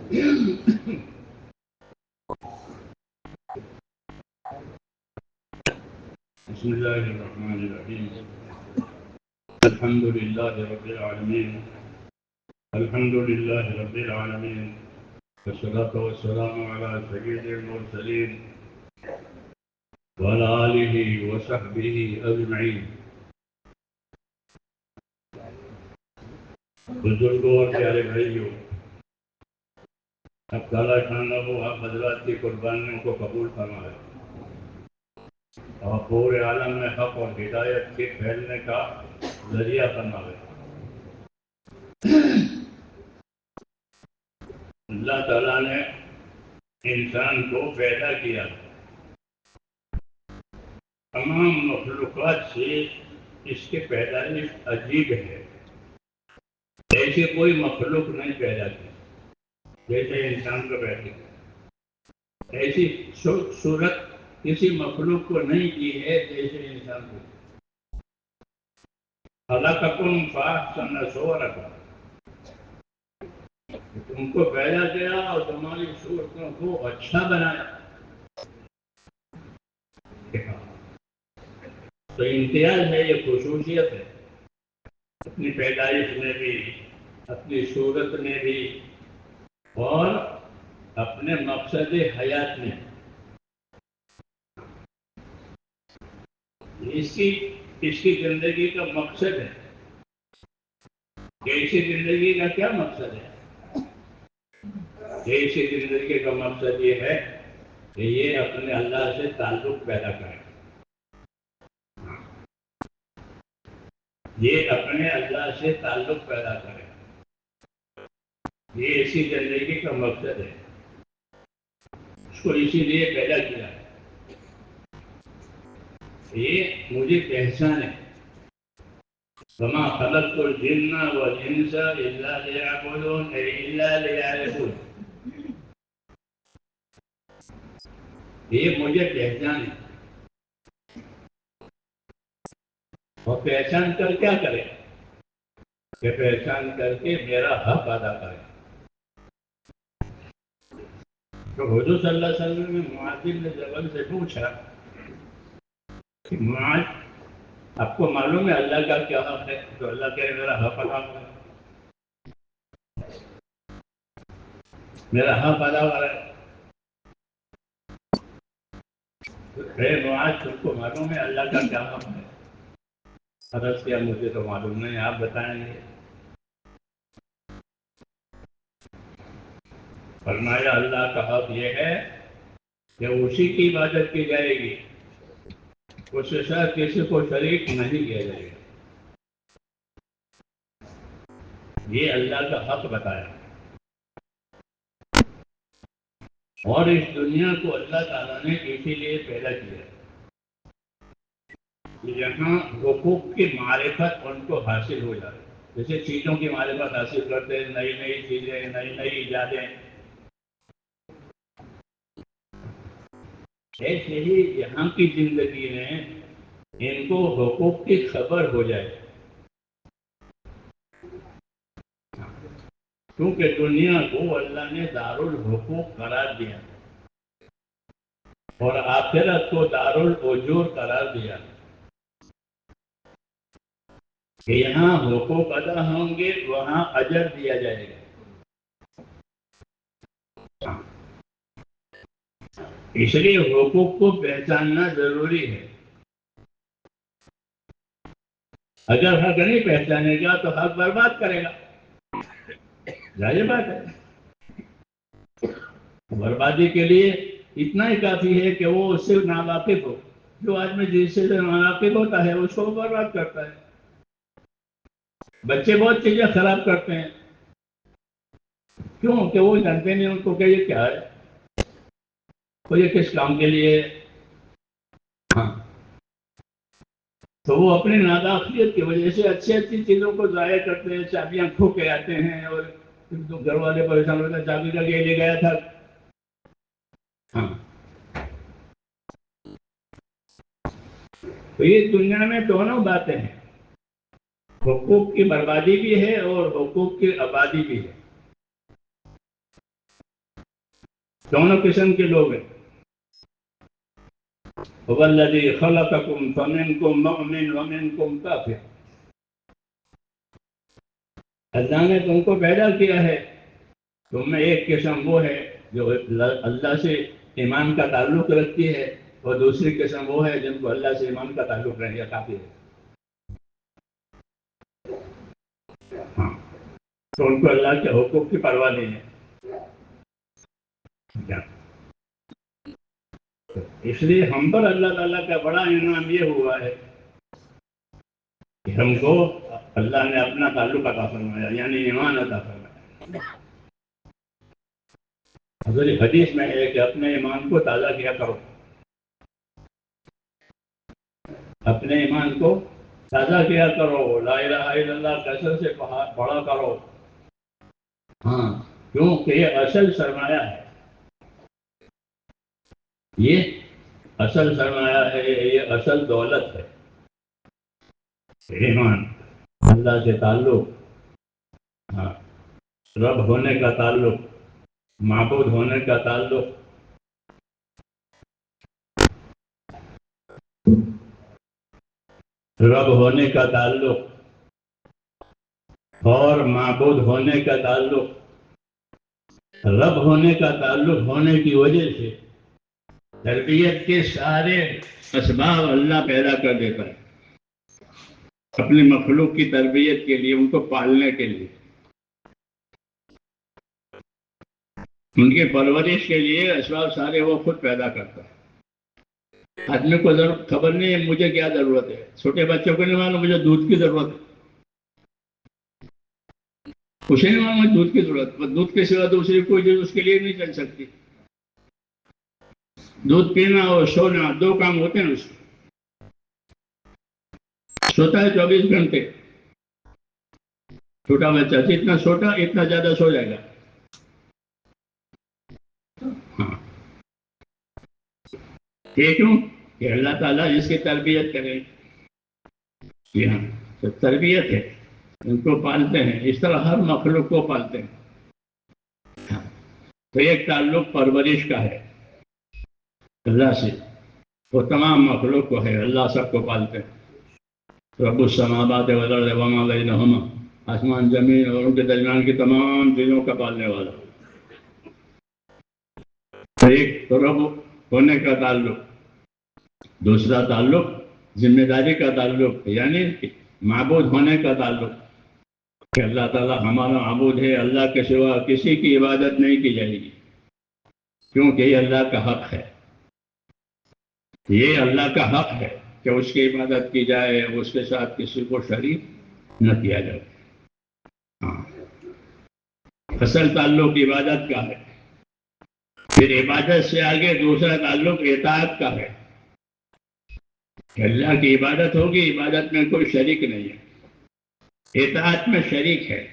بسم الله الرحمن الرحيم. الحمد لله رب العالمين. الحمد لله رب العالمين، والصلاة والسلام على سيد المرسلين وعلى آله وصحبه أجمعين. بزرگوں اور پیارے بھائیوں، اب تعالیٰ شانہ کو آپ حضرات کی قربانیوں کو قبول فرمائے اور پورے عالم میں حق اور ہدایت کے پھیلنے کا ذریعہ فرمائے۔ اللہ تعالیٰ نے انسان کو پیدا کیا، تمام مخلوقات سے اس کی پیدائش عجیب ہے، ایسے کوئی مخلوق نہیں پیدا کی جیسے انسان کو پیدا کیا، ایسی صورت کسی مخلوق کو نہیں کی ہے جیسے انسان کو۔ خلقکم فاحسن صورکم، تم کو پیدا کیا اور تمہاری صورتوں کو اچھا بنایا۔ تو امتیاز ہے، یہ خصوصیت ہے، اپنی پیدائش میں بھی، اپنی صورت میں بھی، اور اپنے مقصد حیات میں۔ اس کی زندگی کا مقصد ہے کہ اسی زندگی کا کیا مقصد ہے؟ اسی زندگی کا مقصد یہ ہے کہ یہ اپنے اللہ سے تعلق پیدا کرے، یہ اپنے اللہ سے تعلق پیدا کرے، یہ اسی زندگی کا مقصد ہے، اس کو اسی لیے پیدا کیا ہے۔ یہ مجھے پہچان ہے، وما خلقت الجن والانس الا ليعبدون الا ليعرفون، یہ مجھے پہچان ہے۔ اور پہچان کر کیا کرے؟ کہ پہچان کر کے میرا حق ادا کرے۔ تو حضور صلی اللہ علیہ وسلم نے معاذ بن جبل سے پوچھا کہ معاذ، آپ کو معلوم ہے اللہ کا کیا حق ہے؟ تو اللہ کہے میرا حق ادا کرے، میرا حق ادا کرے۔ اے معاذ، تم کو معلوم ہے اللہ کا کیا حق ہے؟ عرض کیا مجھے تو معلوم نہیں، آپ بتائیں گے؟ فرمایا اللہ کا حق یہ ہے کہ اسی کی عبادت کی جائے گی، اس کے ساتھ کسی کو شریک نہیں کیا جائے گا، یہ اللہ کا حق بتایا۔ اور اس دنیا کو اللہ تعالیٰ نے اسی لیے پیدا کیا کہ یہاں حقوق کی معرفت ان کو حاصل ہو جائے، جیسے چیزوں کی معرفت حاصل کرتے ہیں، نئی نئی چیزیں، نئی نئی ایجادیں، ایسے ہی یہاں کی زندگی میں ان کو حقوق کی خبر ہو جائے، کیونکہ دنیا کو اللہ نے دارالحقوق قرار دیا اور آخرت کو دارالاجور قرار دیا کہ یہاں حقوق ادا ہوں گے، وہاں اجر دیا جائے گا۔ اس لیے حقوق کو پہچاننا ضروری ہے۔ اگر حق نہیں پہچانے گا تو حق برباد کرے گا، ظاہر بات ہے۔ بربادی کے لیے اتنا ہی کافی ہے کہ وہ اس سے ناواقف ہو، جو آدمی جس سے ناواقف ہوتا ہے اس کو برباد کرتا ہے۔ بچے بہت چیزیں خراب کرتے ہیں، کیوں کہ وہ جانتے نہیں ان کو کہ یہ کیا ہے، تو یہ کس کام کے لیے ہے۔ ہاں، تو وہ اپنی ناداخلیت کی وجہ سے اچھی اچھی چیزوں کو ضائع کرتے ہیں، چابیاں کھو کے آتے ہیں اور گھر والے پریشان ہوتے ہیں، چابی کا لے گیا تھا۔ ہاں، تو یہ دنیا میں دونوں باتیں ہیں، حقوق کی بربادی بھی ہے اور حقوق کی آبادی بھی ہے۔ دونوں قسم کے لوگ ہیں. هو الذی خلقکم فمنکم مؤمن ومنکم کافر. اللہ نے تم کو پیدا کیا ہے، تم میں ایک قسم وہ ہے جو اللہ سے ایمان کا تعلق رکھتی ہے، اور دوسری قسم وہ ہے جن کو اللہ سے ایمان کا تعلق رہے کافی ہے. ہاں، تو ان کو اللہ کے حقوق کی پرواہ نہیں ہے. اس لیے ہم پر اللہ تعالیٰ کا بڑا انعام یہ ہوا ہے کہ ہم کو اللہ نے اپنا تعلق عطا فرمایا، یعنی ایمان عطا فرمایا. حضرت حدیث میں ہے کہ اپنے ایمان کو تازہ کیا کرو، اپنے ایمان کو تازہ کیا کرو، لا الہ الا اللہ کثرت سے پڑھا کرو. ہاں، کیونکہ یہ اصل سرمایہ ہے، یہ اصل سرمایہ ہے، یہ اصل دولت ہے. ایمان، اللہ سے تعلق، ہاں، رب ہونے کا تعلق، معبود ہونے کا تعلق. رب ہونے کا تعلق اور معبود ہونے کا تعلق. رب ہونے کا تعلق ہونے کی وجہ سے تربیت کے سارے اسباب اللہ پیدا کر دیتا ہے اپنی مخلوق کی تربیت کے لیے، ان کو پالنے کے لیے، ان کے پرورش کے لیے اسباب سارے وہ خود پیدا کرتا ہے. آدمی کو خبر نہیں ہے مجھے کیا ضرورت ہے. چھوٹے بچوں کو نہیں معلوم مجھے دودھ کی ضرورت ہے، کچھ نہیں معلوم دودھ کی ضرورت. دودھ کے سوا دوسری کوئی چیز اس کے لیے نہیں چل سکتی. دودھ پینا اور سونا دو کام ہوتے ہیں اس میں. سوتا ہے 24 گھنٹے. چھوٹا بچہ جتنا سوتا اتنا زیادہ سو جائے گا. ہاں، یہ کیوں کہ اللہ تعالیٰ جس کی تربیت کرے. جی ہاں، تو تربیت ہے، ان کو پالتے ہیں، اس طرح ہر مخلوق کو پالتے ہیں. تو ایک تعلق پرورش کا ہے اللہ سے، وہ تمام مخلوق کو ہے، اللہ سب کو پالتے ہیں. رب السماوات والارض وما بینہما، آسمان زمین اور ان کے درمیان کی تمام چیزوں کا پالنے والا. ایک تو رب ہونے کا تعلق، دوسرا تعلق ذمہ داری کا تعلق، یعنی معبود ہونے کا تعلق کہ اللہ تعالیٰ ہمارا معبود ہے، اللہ کے سوا کسی کی عبادت نہیں کی جائے گی، کیونکہ یہ اللہ کا حق ہے. یہ اللہ کا حق ہے کہ اس کی عبادت کی جائے، اس کے ساتھ کسی کو شریک نہ کیا جائے. ہاں، اصل تعلق عبادت کا ہے. پھر عبادت سے آگے دوسرا تعلق اطاعت کا ہے کہ اللہ کی عبادت ہوگی، عبادت میں کوئی شریک نہیں ہے، اطاعت میں شریک ہے،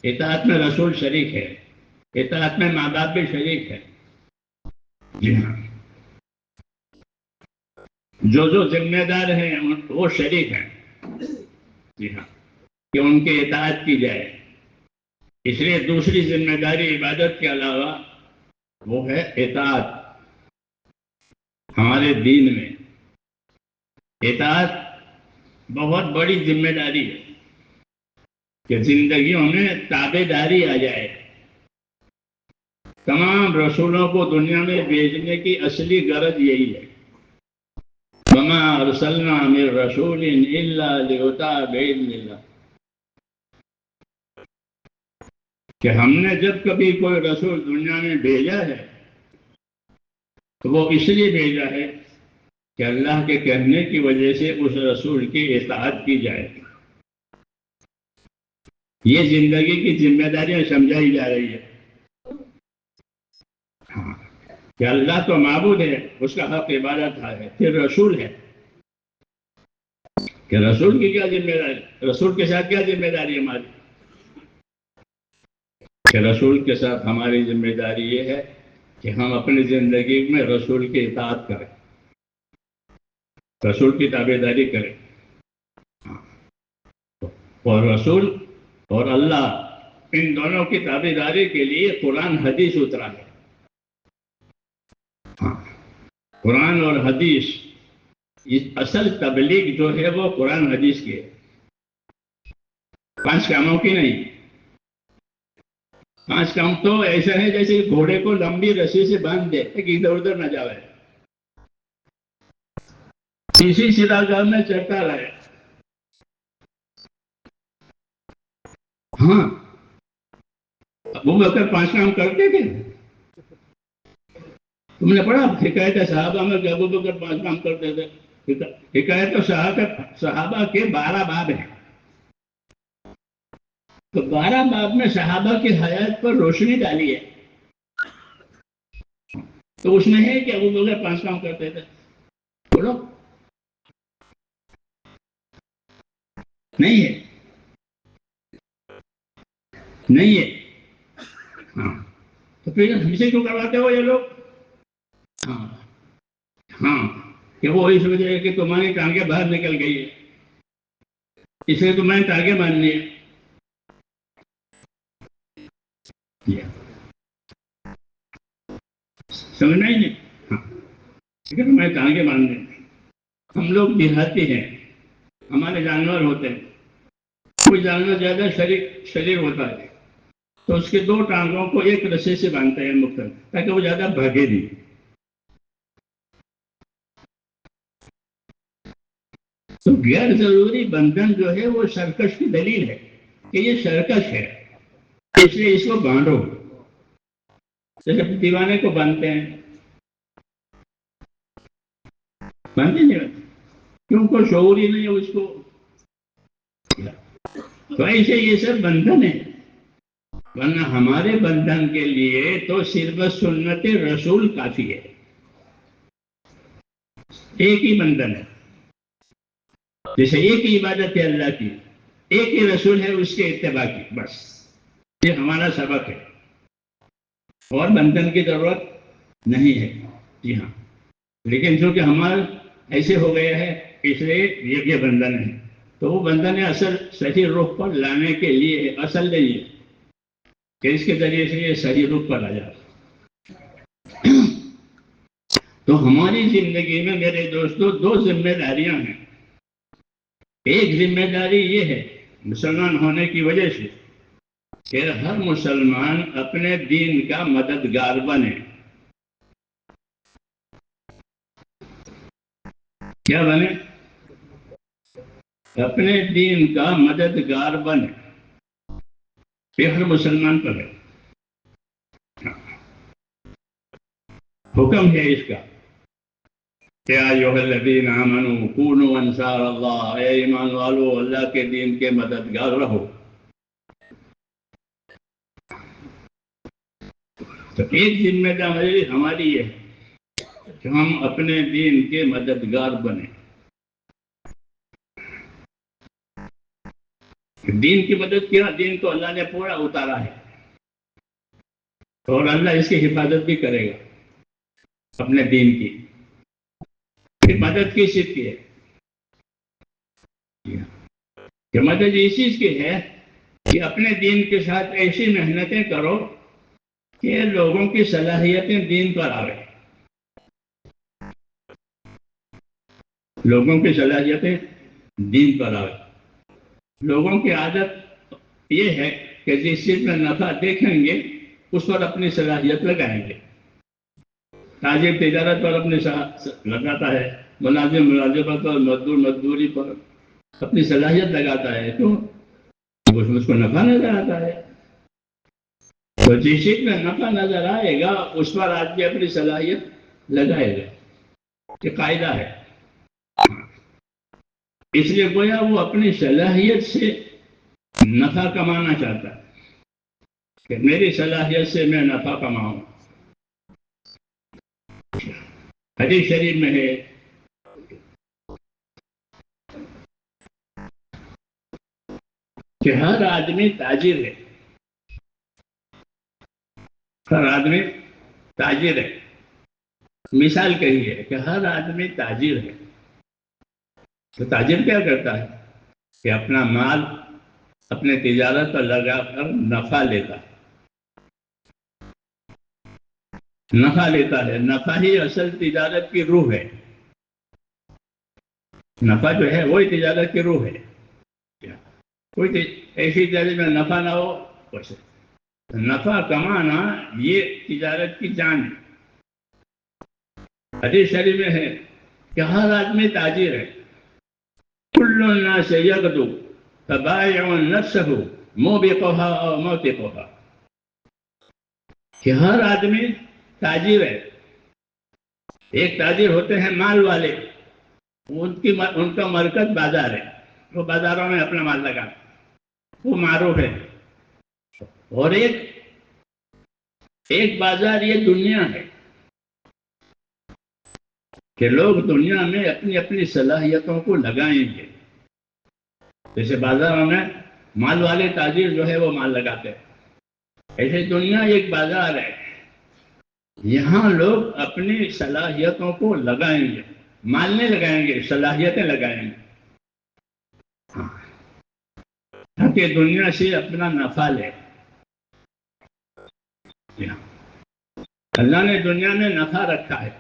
اطاعت میں رسول شریک ہے، اطاعت میں ماں باپ بھی شریک ہے. جی ہاں، جو ذمہ دار ہیں وہ شریک ہیں. جی ہاں، کہ ان کی اطاعت کی جائے. اس لیے دوسری ذمہ داری عبادت کے علاوہ وہ ہے اطاعت. ہمارے دین میں اطاعت بہت بڑی ذمہ داری ہے کہ زندگیوں میں تابع داری آ جائے. تمام رسولوں کو دنیا میں بھیجنے کی اصلی غرض یہی ہے. وما ارسلنا من رسول الا لیطاع باذن اللہ، کہ ہم نے جب کبھی کوئی رسول دنیا میں بھیجا ہے تو وہ اس لیے بھیجا ہے کہ اللہ کے کہنے کی وجہ سے اس رسول کی اطاعت کی جائے. یہ زندگی کی ذمہ داریاں سمجھائی جا رہی ہے. ہاں، کہ اللہ تو معبود ہے، اس کا حق عبادت ہے. پھر رسول ہے کہ رسول کی کیا ذمہ داری، رسول کے ساتھ کیا ذمہ داری ہماری، کہ رسول کے ساتھ ہماری ذمہ داری یہ ہے کہ ہم اپنی زندگی میں رسول کی اطاعت کریں، رسول کی تابعداری کریں. اور رسول اور اللہ، ان دونوں کی تابعداری کے لیے قرآن حدیث اترا ہے. قرآن اور حدیث، اصل تبلیغ جو ہے وہ قرآن حدیث کی ہے، 5 کاموں کی نہیں۔ 5 کام تو ایسا ہے جیسے گھوڑے کو لمبی رسی سے باندھ دے کہ ادھر ادھر نہ جاوے، اسی سیدھا میں چلتا رہے۔ ہاں، ابو بکر 5 کام کرتے تھے؟ تم نے پڑھا حکایت صحابہ میں کہ ابو بکر 5 کام کرتے تھے؟ حکایت صحابہ کے 12 باب ہیں، تو 12 باب میں صحابہ کی حیات پر روشنی ڈالی ہے، تو اس میں ہے کہ ابو بکر 5 کام کرتے تھے؟ بولو، نہیں ہے، نہیں ہے۔ ہاں، تو پھر ہم سے کیوں کرواتے ہو یہ لوگ؟ ہاں ہاں، کہ وہ اس وجہ ہے کہ تمہاری ٹانگیں باہر نکل گئی ہے، اس لیے تمہیں ٹانگیں باندھنی ہے۔ سمجھنا ہی نہیں؟ ہاں، تمہیں ٹانگیں باندھنی ہے۔ ہم لوگ دیہاتی ہیں، ہمارے جانور ہوتے ہیں، کوئی جانور زیادہ شریر ہوتا ہے تو اس کے 2 ٹانگوں کو ایک رسے سے باندھتے ہیں مختلف، تاکہ وہ زیادہ بھاگے نہیں۔ تو غیر ضروری بندھن جو ہے وہ سرکش کی دلیل ہے کہ یہ سرکش ہے، اس لیے اس کو باندھو، جیسے دیوانے کو باندھتے ہیں، باندھتے نہیں، کیوں کو شعور ہی نہیں ہے اس کو۔ تو ایسے یہ سب بندھن ہے، ورنہ ہمارے بندھن کے لیے تو صرف سنت رسول کافی ہے، ایک ہی بندھن ہے، جیسے ایک ہی عبادت ہے اللہ کی، ایک ہی رسول ہے اس کے اتباع کی، بس یہ ہمارا سبق ہے، اور بندھن کی ضرورت نہیں ہے۔ جی ہاں، لیکن چونکہ ہمارا ایسے ہو گیا ہے اس لیے یہ بندھن ہے، تو وہ بندھن ہے اصل صحیح رخ پر لانے کے لیے، اصل نہیں ہے کہ اس کے ذریعے سے یہ صحیح رخ پر آ جائے۔ تو ہماری زندگی میں میرے دوستو 2 ذمہ داریاں ہیں۔ ایک ذمہ داری یہ ہے مسلمان ہونے کی وجہ سے کہ ہر مسلمان اپنے دین کا مددگار بنے۔ کیا بنے؟ اپنے دین کا مددگار بنے، یہ ہر مسلمان پر ہے، حکم ہے اس کا، یا ایھا الذین آمنوا کونوا انصار اللہ، اے ایمان والو اللہ کے دین کے مددگار رہو۔ تو ایک ذمہ داری ہماری ہے کہ ہم اپنے دین کے مددگار بنیں۔ دین کی مدد کیا؟ دین تو اللہ نے پورا اتارا ہے، اور اللہ اس کی حفاظت بھی کرے گا، اپنے دین کی مدد کس چیز کی ہے؟ کہ مدد اس چیز کی ہے کہ اپنے دین کے ساتھ ایسی محنتیں کرو کہ لوگوں کی صلاحیتیں دین پر آوے، لوگوں کی صلاحیتیں دین پر آوے۔ لوگوں کی عادت یہ ہے کہ جس چیز میں نفع دیکھیں گے اس پر اپنی صلاحیت لگائیں گے، تاجر تجارت پر اپنی لگاتا ہے، ملازم ملازمت پر، مزدور مزدوری پر اپنی صلاحیت لگاتا ہے، کیوں؟ اس کو نفع نظر آتا ہے، تو جس چیز میں نفع نظر آئے گا اس پر آدمی اپنی صلاحیت لگائے گا، یہ قاعدہ ہے۔ اس لیے گویا وہ اپنی صلاحیت سے نفع کمانا چاہتا ہے کہ میری صلاحیت سے میں نفع کماؤں۔ حدیث شریف میں ہے کہ ہر آدمی تاجر ہے، ہر آدمی تاجر ہے۔ مثال کہی ہے کہ ہر آدمی تاجر ہے، تو تاجر کیا کرتا ہے کہ اپنا مال اپنے تجارت پر لگا کر نفع لیتا ہے۔ نفع لیتا ہے. نفع ہی اصل تجارت کی روح ہے. نفع جو ہے وہی تجارت کی روح ہے. کوئی ایسی تجارت میں نفع نہ ہو، نفع کمانا یہ تجارت کی جان ہے. حدیث شریف میں ہے کہ ہر آدمی تاجر ہے. کل الناس یغدو فبائع نفسہ موبقها او موتقها. کہ ہر آدمی تاجر ہے. ایک تاجر ہوتے ہیں مال والے، ان کا مرکز بازار ہے، وہ بازاروں میں اپنا مال لگاتے، وہ معروف ہے. اور ایک بازار یہ دنیا ہے کہ لوگ دنیا میں اپنی اپنی صلاحیتوں کو لگائیں گے. جیسے بازاروں میں مال والے تاجر جو ہے وہ مال لگاتے ہیں، ایسے دنیا ایک بازار ہے. یہاں لوگ اپنی صلاحیتوں کو لگائیں گے. مال نہیں لگائیں گے، صلاحیتیں لگائیں گے تاکہ دنیا سے اپنا نفع لے. اللہ نے دنیا میں نفع رکھا ہے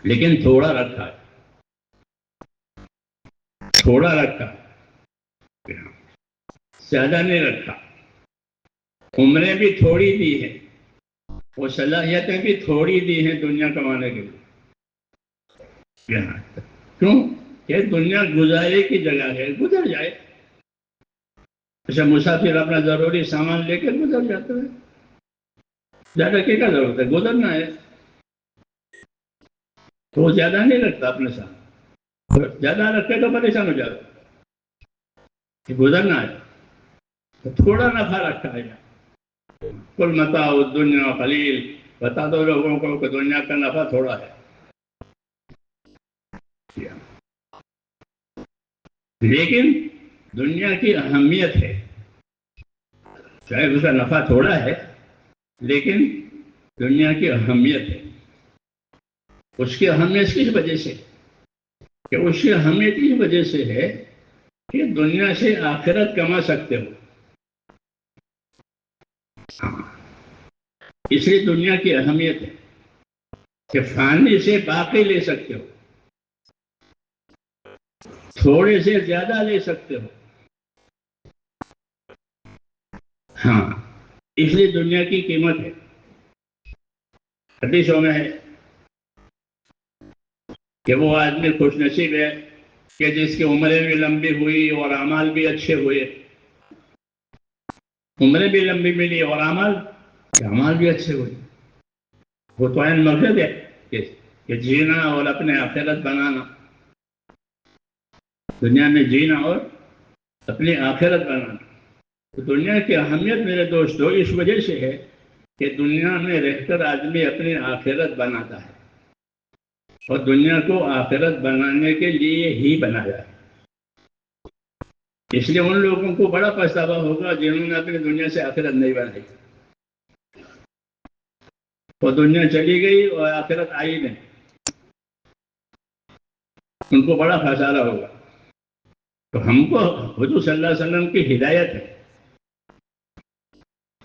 لیکن تھوڑا رکھا ہے. تھوڑا رکھا، زیادہ نہیں رکھا. عمریں بھی تھوڑی دی ہیں، وہ صلاحیتیں بھی تھوڑی دی ہیں دنیا کمانے کے لیے. کیوں؟ کہ دنیا گزارے کی جگہ ہے، گزر جائے. اچھا مسافر اپنا ضروری سامان لے کر گزر جاتا ہے، زیادہ کیا ضرورت ہے، گزرنا ہے. تو وہ زیادہ نہیں رکھتا اپنے ساتھ. زیادہ رکھے تو پریشان ہو جاتا. گزرنا ہے تو تھوڑا نفع رکھا ہے. کل متاع الدنیا قلیل. بتا دو لوگوں کو کہ دنیا کا نفع تھوڑا ہے. لیکن دنیا کی اہمیت ہے. چاہے اس کا نفع تھوڑا ہے لیکن دنیا کی اہمیت ہے. اس کی اہمیت کس وجہ سے؟ کہ اس کی اہمیت اس وجہ سے ہے کہ دنیا سے آخرت کما سکتے ہو. اس لیے دنیا کی اہمیت ہے کہ فانی سے باقی لے سکتے ہو، تھوڑے سے زیادہ لے سکتے ہو. ہاں، اس لیے دنیا کی قیمت ہے. حدیثوں میں ہے کہ وہ آدمی خوش نصیب ہے کہ جس کی عمریں بھی لمبی ہوئی اور اعمال بھی اچھے ہوئے. عمریں بھی لمبی ملی اور اعمال بھی اچھے ہوئے. وہ تو عین مقصد ہے کہ جینا اور اپنے آخرت بنانا. دنیا میں جینا اور اپنی آخرت بنانا. تو دنیا کی اہمیت میرے دوستو اس وجہ سے ہے کہ دنیا میں رہ کر آدمی اپنی آخرت بناتا ہے، اور دنیا کو آخرت بنانے کے لیے ہی بنایا ہے. اس لیے ان لوگوں کو بڑا پچھتاوا ہوگا جنہوں نے اپنی دنیا سے آخرت نہیں بنائی. وہ دنیا چلی گئی اور آخرت آئی نہیں، ان کو بڑا خسارہ ہوگا. تو ہم کو حضور صلی اللہ علیہ وسلم کی ہدایت ہے.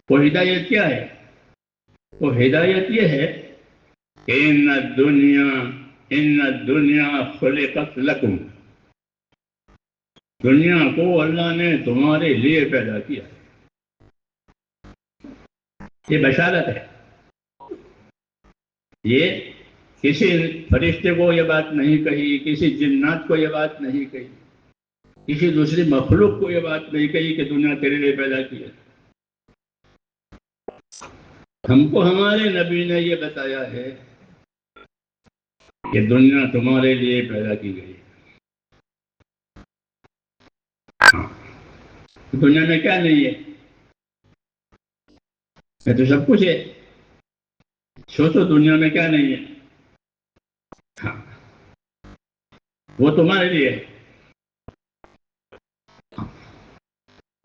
وہ ہدایت کیا ہے؟ وہ ہدایت یہ ہے کہ ان الدنیا خلقت لکم. دنیا کو اللہ نے تمہارے لیے پیدا کیا. یہ بشارت ہے. یہ کسی فرشتے کو یہ بات نہیں کہی، کسی جنات کو یہ بات نہیں کہی، کسی دوسری مخلوق کو یہ بات نہیں کہی کہ دنیا تیرے لیے پیدا کی ہے. ہم کو ہمارے نبی نے یہ بتایا ہے کہ دنیا تمہارے لیے پیدا کی گئی. دنیا میں کیا نہیں ہے؟ میں تو سب کچھ ہے. سوچو دنیا میں کیا نہیں ہے. ہاں، وہ تمہارے لیے ہے.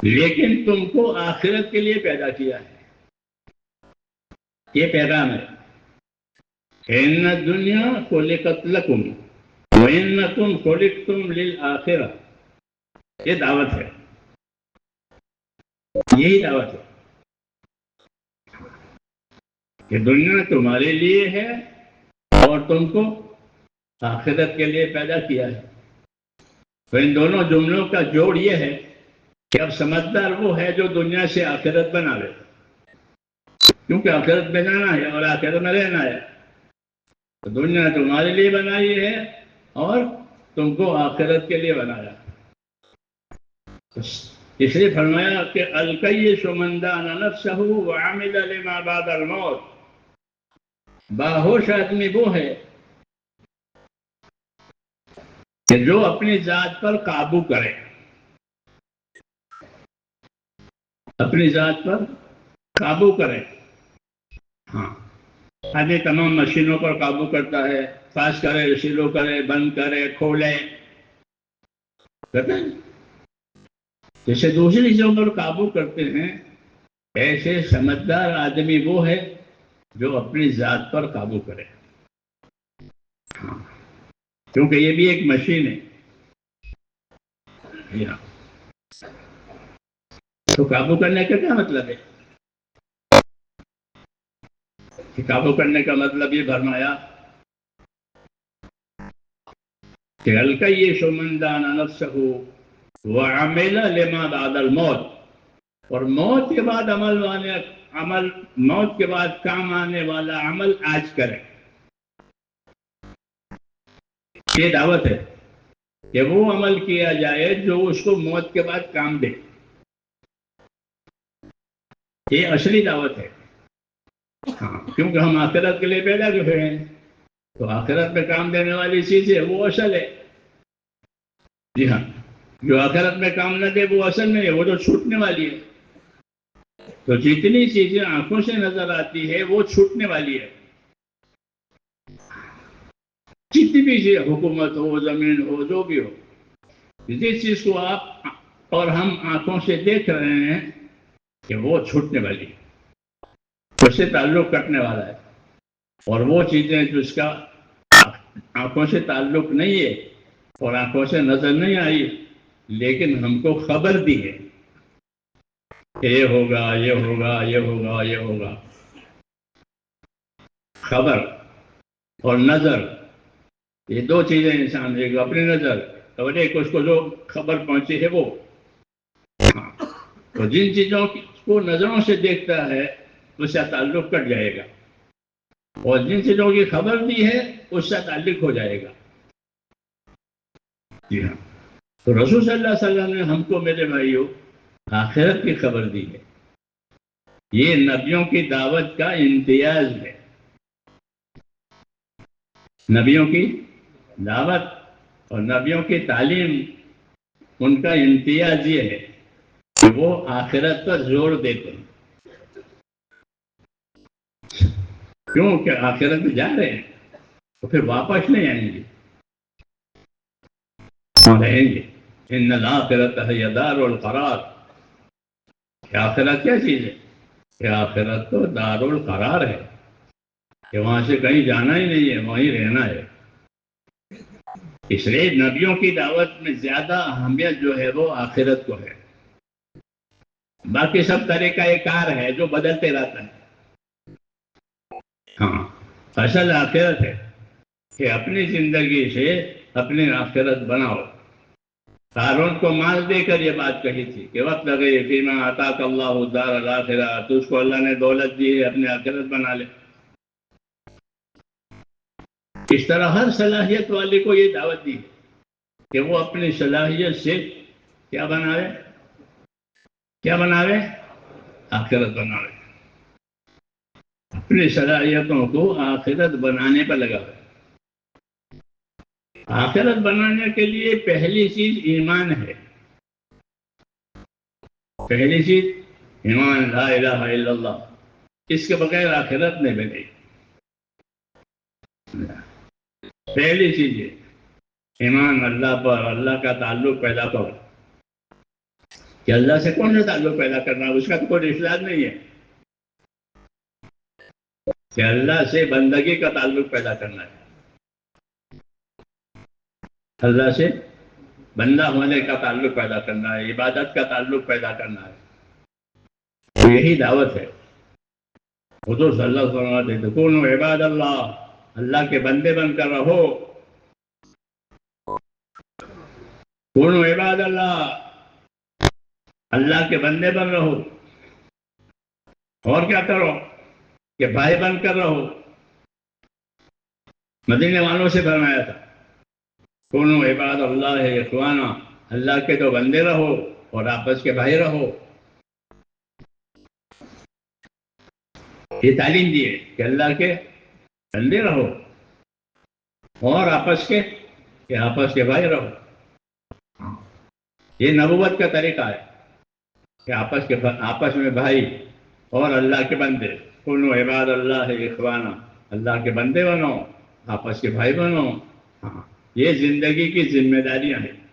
لیکن تم کو آخرت کے لیے پیدا کیا ہے. یہ پیغام ہے. ان الدنیا خلقت لکم وانکم خلقتم للآخرہ. یہ دعوت ہے، یہی دعوت ہے. کہ دنیا تمہارے لیے ہے اور تم کو آخرت کے لیے پیدا کیا ہے. تو ان دونوں جملوں کا جوڑ یہ ہے کہ اب سمجھدار وہ ہے جو دنیا سے آخرت بنا لے، کیونکہ آخرت میں جانا ہے اور آخرت میں رہنا ہے. تو دنیا تمہارے لیے بنائی ہے اور تم کو آخرت کے لیے بنایا. اس لیے فرمایا کہ الکیس من دان نفسہ وعمل لما بعد الموت. باہوش آدمی وہ ہے کہ جو اپنی ذات پر قابو کرے، اپنی ذات پر قابو کرے. ہاں، آدمی تمام مشینوں پر قابو کرتا ہے، خاص کرے شروع کرے، بند کرے، کھولے، کرتا ہے. جیسے دوسری چیزوں پر قابو کرتے ہیں، ایسے سمجھدار آدمی وہ ہے جو اپنی ذات پر قابو کرے. ہاں، کیونکہ یہ بھی ایک مشین ہے. تو قابو کرنے کا کیا مطلب ہے؟ کہ قابو کرنے کا مطلب یہ فرمایا کہ الکیس من دان نفسہ وعمل لما بعد الموت. اور موت کے بعد موت کے بعد کام آنے والا عمل آج کرے. یہ دعوت ہے کہ وہ عمل کیا جائے جو اس کو موت کے بعد کام دے. یہ اصلی دعوت ہے. ہاں، کیونکہ ہم آخرت کے لیے پیدا ہوئے ہیں، تو آخرت میں کام دینے والی چیز ہے وہ اصل ہے. جی ہاں، جو آخرت میں کام نہ دے وہ اصل نہیں ہے، وہ تو چھوٹنے والی ہے. تو جتنی چیزیں آنکھوں سے نظر آتی ہے وہ چھوٹنے والی ہے. جتنی بھی چیز، حکومت ہو، زمین ہو، جو بھی ہو، جس چیز کو آپ اور ہم آنکھوں سے دیکھ رہے ہیں کہ وہ چھوٹنے والی ہے، اس سے تعلق کٹنے والا ہے. اور وہ چیزیں جس کا آنکھوں سے تعلق نہیں ہے اور آنکھوں سے نظر نہیں آئی لیکن ہم کو خبر دی ہے کہ یہ ہوگا، یہ ہوگا، یہ ہوگا، یہ ہوگا. خبر اور نظر، یہ دو چیزیں انسان دے گا. اپنی نظر اور ایک اس کو جو خبر پہنچی ہے وہ. تو جن چیزوں کو نظروں سے دیکھتا ہے اس سے تعلق کٹ جائے گا، اور جن چیزوں کی خبر دی ہے اس سے تعلق ہو جائے گا. جی ہاں، تو رسول صلی اللہ علیہ وسلم نے ہم کو، میرے بھائیوں، آخرت کی خبر دی ہے. یہ نبیوں کی دعوت کا امتیاز ہے. نبیوں کی دعوت اور نبیوں کی تعلیم، ان کا امتیاز یہ ہے کہ وہ آخرت پر زور دیتے ہیں. کیوں کہ آخرت میں جا رہے ہیں تو پھر واپس نہیں آئیں گے، رہیں گے. ان الآخرۃ ہی دار القرار. آخرت کیا چیز ہے؟ کہ آخرت تو دار القرار ہے، کہ وہاں سے کہیں جانا ہی نہیں ہے، وہیں رہنا ہے. اس لیے نبیوں کی دعوت میں زیادہ اہمیت جو ہے وہ آخرت کو ہے. باقی سب طریقہ کار ہے جو بدلتے رہتا ہے. ہاں، اصل آخرت ہے کہ اپنی زندگی سے اپنی آخرت بناؤ. قارون کو مال دے کر یہ بات کہی تھی کہ وقت لگے فیما آتاک اللہ الدار الآخرہ، تو اس کو اللہ نے دولت دی ہے، اپنی آخرت بنا لے. اس طرح ہر صلاحیت والے کو یہ دعوت دی کہ وہ اپنی صلاحیت سے کیا بناوے؟ کیا بناوے؟ آخرت بناوے. اپنی صلاحیتوں کو آخرت بنانے پر لگاوے. آخرت بنانے کے لیے پہلی چیز ایمان ہے. پہلی چیز ایمان، لا الہ الا اللہ. اس کے بغیر آخرت نہیں بنے. پہلی چیز ہے ایمان اللہ پر، اللہ کا تعلق پیدا کرو. کہ اللہ سے کون سا تعلق پیدا کرنا، اس کا تو کوئی رشتہ نہیں ہے. کہ اللہ سے بندگی کا تعلق پیدا کرنا ہے، اللہ سے بندہ ہونے کا تعلق پیدا کرنا ہے، عبادت کا تعلق پیدا کرنا ہے. تو یہی دعوت ہے. حضور صلی اللہ علیہ وسلم فرماتے تھے کونوا عباد اللہ، اللہ کے بندے بن کر رہو، کونوا عباد اللہ، اللہ کے بندے بن رہو، اور کیا کرو کہ بھائی بن کر رہو۔ مدینے والوں سے فرمایا تھا کونوا عباد اللہ اخوانا، اللہ کے تو بندے رہو اور آپس کے بھائی رہو۔ یہ تعلیم دی ہے کہ اللہ کے بندے رہو اور آپس کے بھائی رہو۔ یہ نبوت کا طریقہ ہے کہ آپس میں بھائی اور اللہ کے بندے، کونوا عباد اللہ اخوانا، اللہ کے بندے بنو، آپس کے بھائی بنو۔ یہ زندگی کی ذمہ داریاں ہیں۔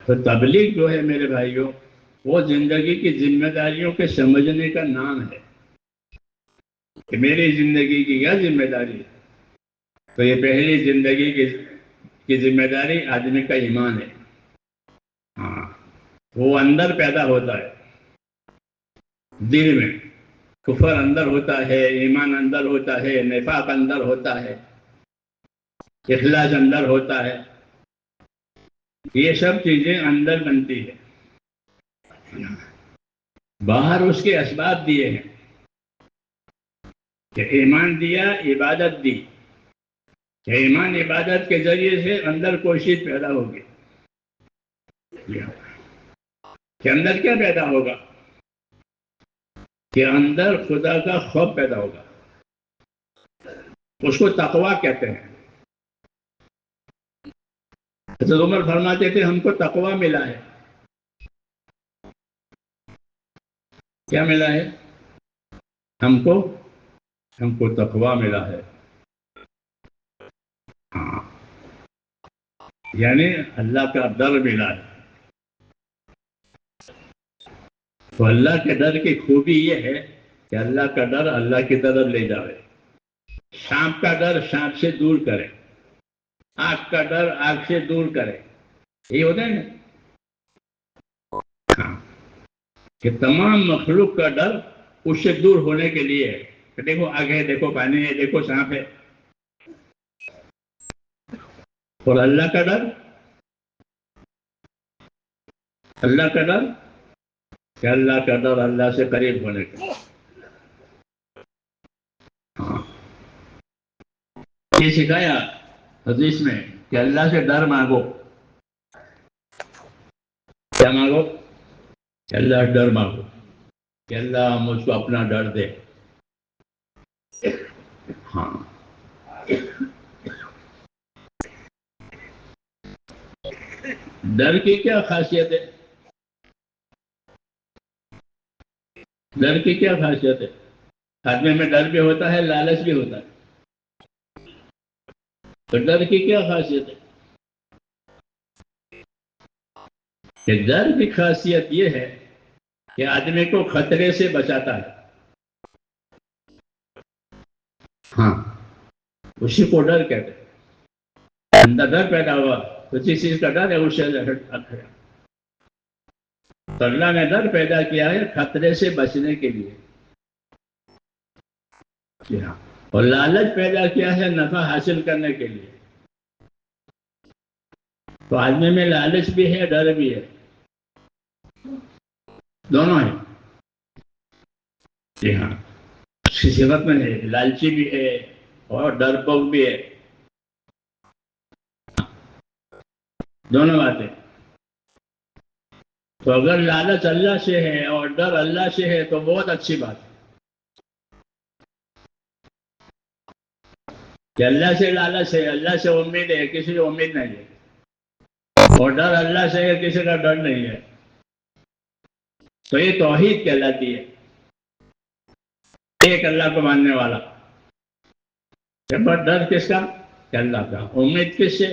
تو تبلیغ جو ہے میرے بھائیوں، وہ زندگی کی ذمہ داریوں کے سمجھنے کا نام ہے کہ میری زندگی کی کیا ذمہ داری ہے۔ تو یہ پہلی زندگی کی ذمہ داری آدمی کا ایمان ہے۔ وہ اندر پیدا ہوتا ہے، دل میں کفر اندر ہوتا ہے، ایمان اندر ہوتا ہے، نفاق اندر ہوتا ہے، اخلاص اندر ہوتا ہے، یہ سب چیزیں اندر بنتی ہے۔ باہر اس کے اسباب دیے ہیں کہ ایمان دیا، عبادت دی، کہ ایمان عبادت کے ذریعے سے اندر کوشش پیدا ہوگی کہ اندر کیا پیدا ہوگا کہ اندر خدا کا خوف پیدا ہوگا۔ اس کو تقویٰ کہتے ہیں۔ حضرت عمر فرماتے تھے ہم کو تقویٰ ملا ہے۔ کیا ملا ہے؟ ہم کو تقویٰ ملا ہے۔ یعنی اللہ کا ڈر ملا ہے۔ تو اللہ کے ڈر کی خوبی یہ ہے کہ اللہ کا ڈر اللہ کی طرف لے جاوے، سانپ کا ڈر سانپ سے دور کرے، آگ کا ڈر آگ سے دور کرے۔ یہ ہوتا ہے نا کہ تمام مخلوق کا ڈر اس سے دور ہونے کے لیے ہے کہ دیکھو آگ ہے، دیکھو پانی ہے، دیکھو سانپ ہے۔ اور اللہ کا ڈر کہ اللہ کا ڈر اللہ سے قریب ہونے کا۔ یہ سکھایا حدیث میں کہ اللہ سے ڈر مانگو۔ کیا مانگو؟ کہ اللہ ڈر مانگو، کہ اللہ مجھ کو اپنا ڈر دے۔ ڈر کی کیا خاصیت ہے؟ ڈر کی کیا خاصیت ہے؟ آدمی میں ڈر بھی ہوتا ہے، لالچ بھی ہوتا ہے۔ تو ڈر کی کیا خاصیت ہے؟ کہ ڈر کی خاصیت یہ ہے کہ آدمی کو خطرے سے بچاتا ہے۔ اسی کو ڈر کہتے ہیں۔ اندر ڈر پیدا ہوا تو جس چیز کا ڈر ہے اس سے ہٹ۔ تو اللہ نے ڈر پیدا کیا ہے خطرے سے بچنے کے لیے، اور لالچ پیدا کیا ہے نفع حاصل کرنے کے لیے۔ تو آدمی میں لالچ بھی ہے، ڈر بھی ہے، دونوں ہیں۔ جی ہاں، اس کی صفت میں ہے، لالچی بھی ہے اور ڈرپوک بھی ہے، دونوں باتیں۔ تو اگر لالچ اللہ سے ہے اور ڈر اللہ سے ہے تو بہت اچھی بات ہے کہ اللہ سے لالچ ہے، اللہ سے امید ہے، کسی کو امید نہیں ہے، اور ڈر اللہ سے ہے، کسی کا ڈر نہیں ہے۔ تو یہ توحید کہلاتی ہے، ایک اللہ کو ماننے والا۔ پر ڈر کس کا؟ کہ اللہ کا۔ امید کس سے؟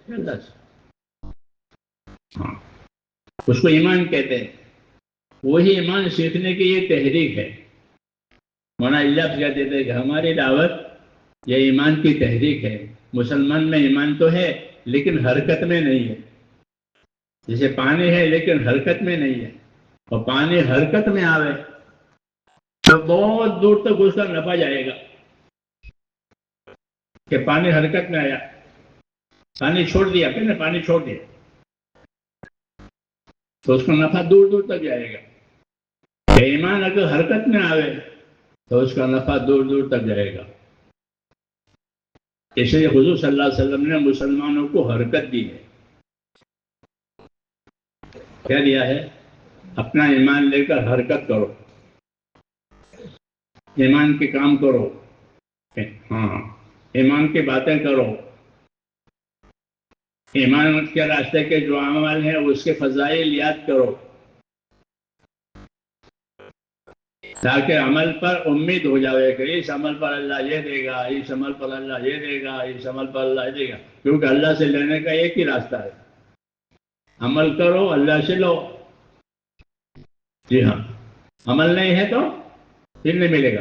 اللہ سے۔ اس کو ایمان کہتے ہیں۔ وہی ایمان سیکھنے کی یہ تحریک ہے۔ مولانا الیاس کہتے تھے کہ ہماری دعوت یہ ایمان کی تحریک ہے۔ مسلمان میں ایمان تو ہے لیکن حرکت میں نہیں ہے، جیسے پانی ہے لیکن حرکت میں نہیں ہے، اور پانی حرکت میں آوے تو بہت دور تک اس کا نفع جائے گا کہ پانی حرکت میں آیا، پانی چھوڑ دیا، کہ نے پانی چھوڑ دیا تو اس کا نفع دور دور تک جائے گا. ایمان اگر حرکت میں آئے تو اس کا نفع دور دور تک جائے گا. اس لیے حضور صلی اللہ علیہ وسلم نے مسلمانوں کو حرکت دی ہے. کیا دیا ہے؟ اپنا ایمان لے کر حرکت کرو، ایمان کے کام کرو، ہاں ایمان کی باتیں کرو، ایمان کے راستے کے جو عمل ہیں اس کے فضائل یاد کرو، تاکہ عمل پر امید ہو جاوے کہ اس عمل پر اللہ یہ دے گا، اس عمل پر اللہ یہ دے گا، اس عمل پر اللہ یہ دے گا. کیونکہ اللہ سے لینے کا ایک ہی راستہ ہے، عمل کرو اللہ سے لو. جی ہاں، عمل نہیں ہے تو پھر نہیں ملے گا.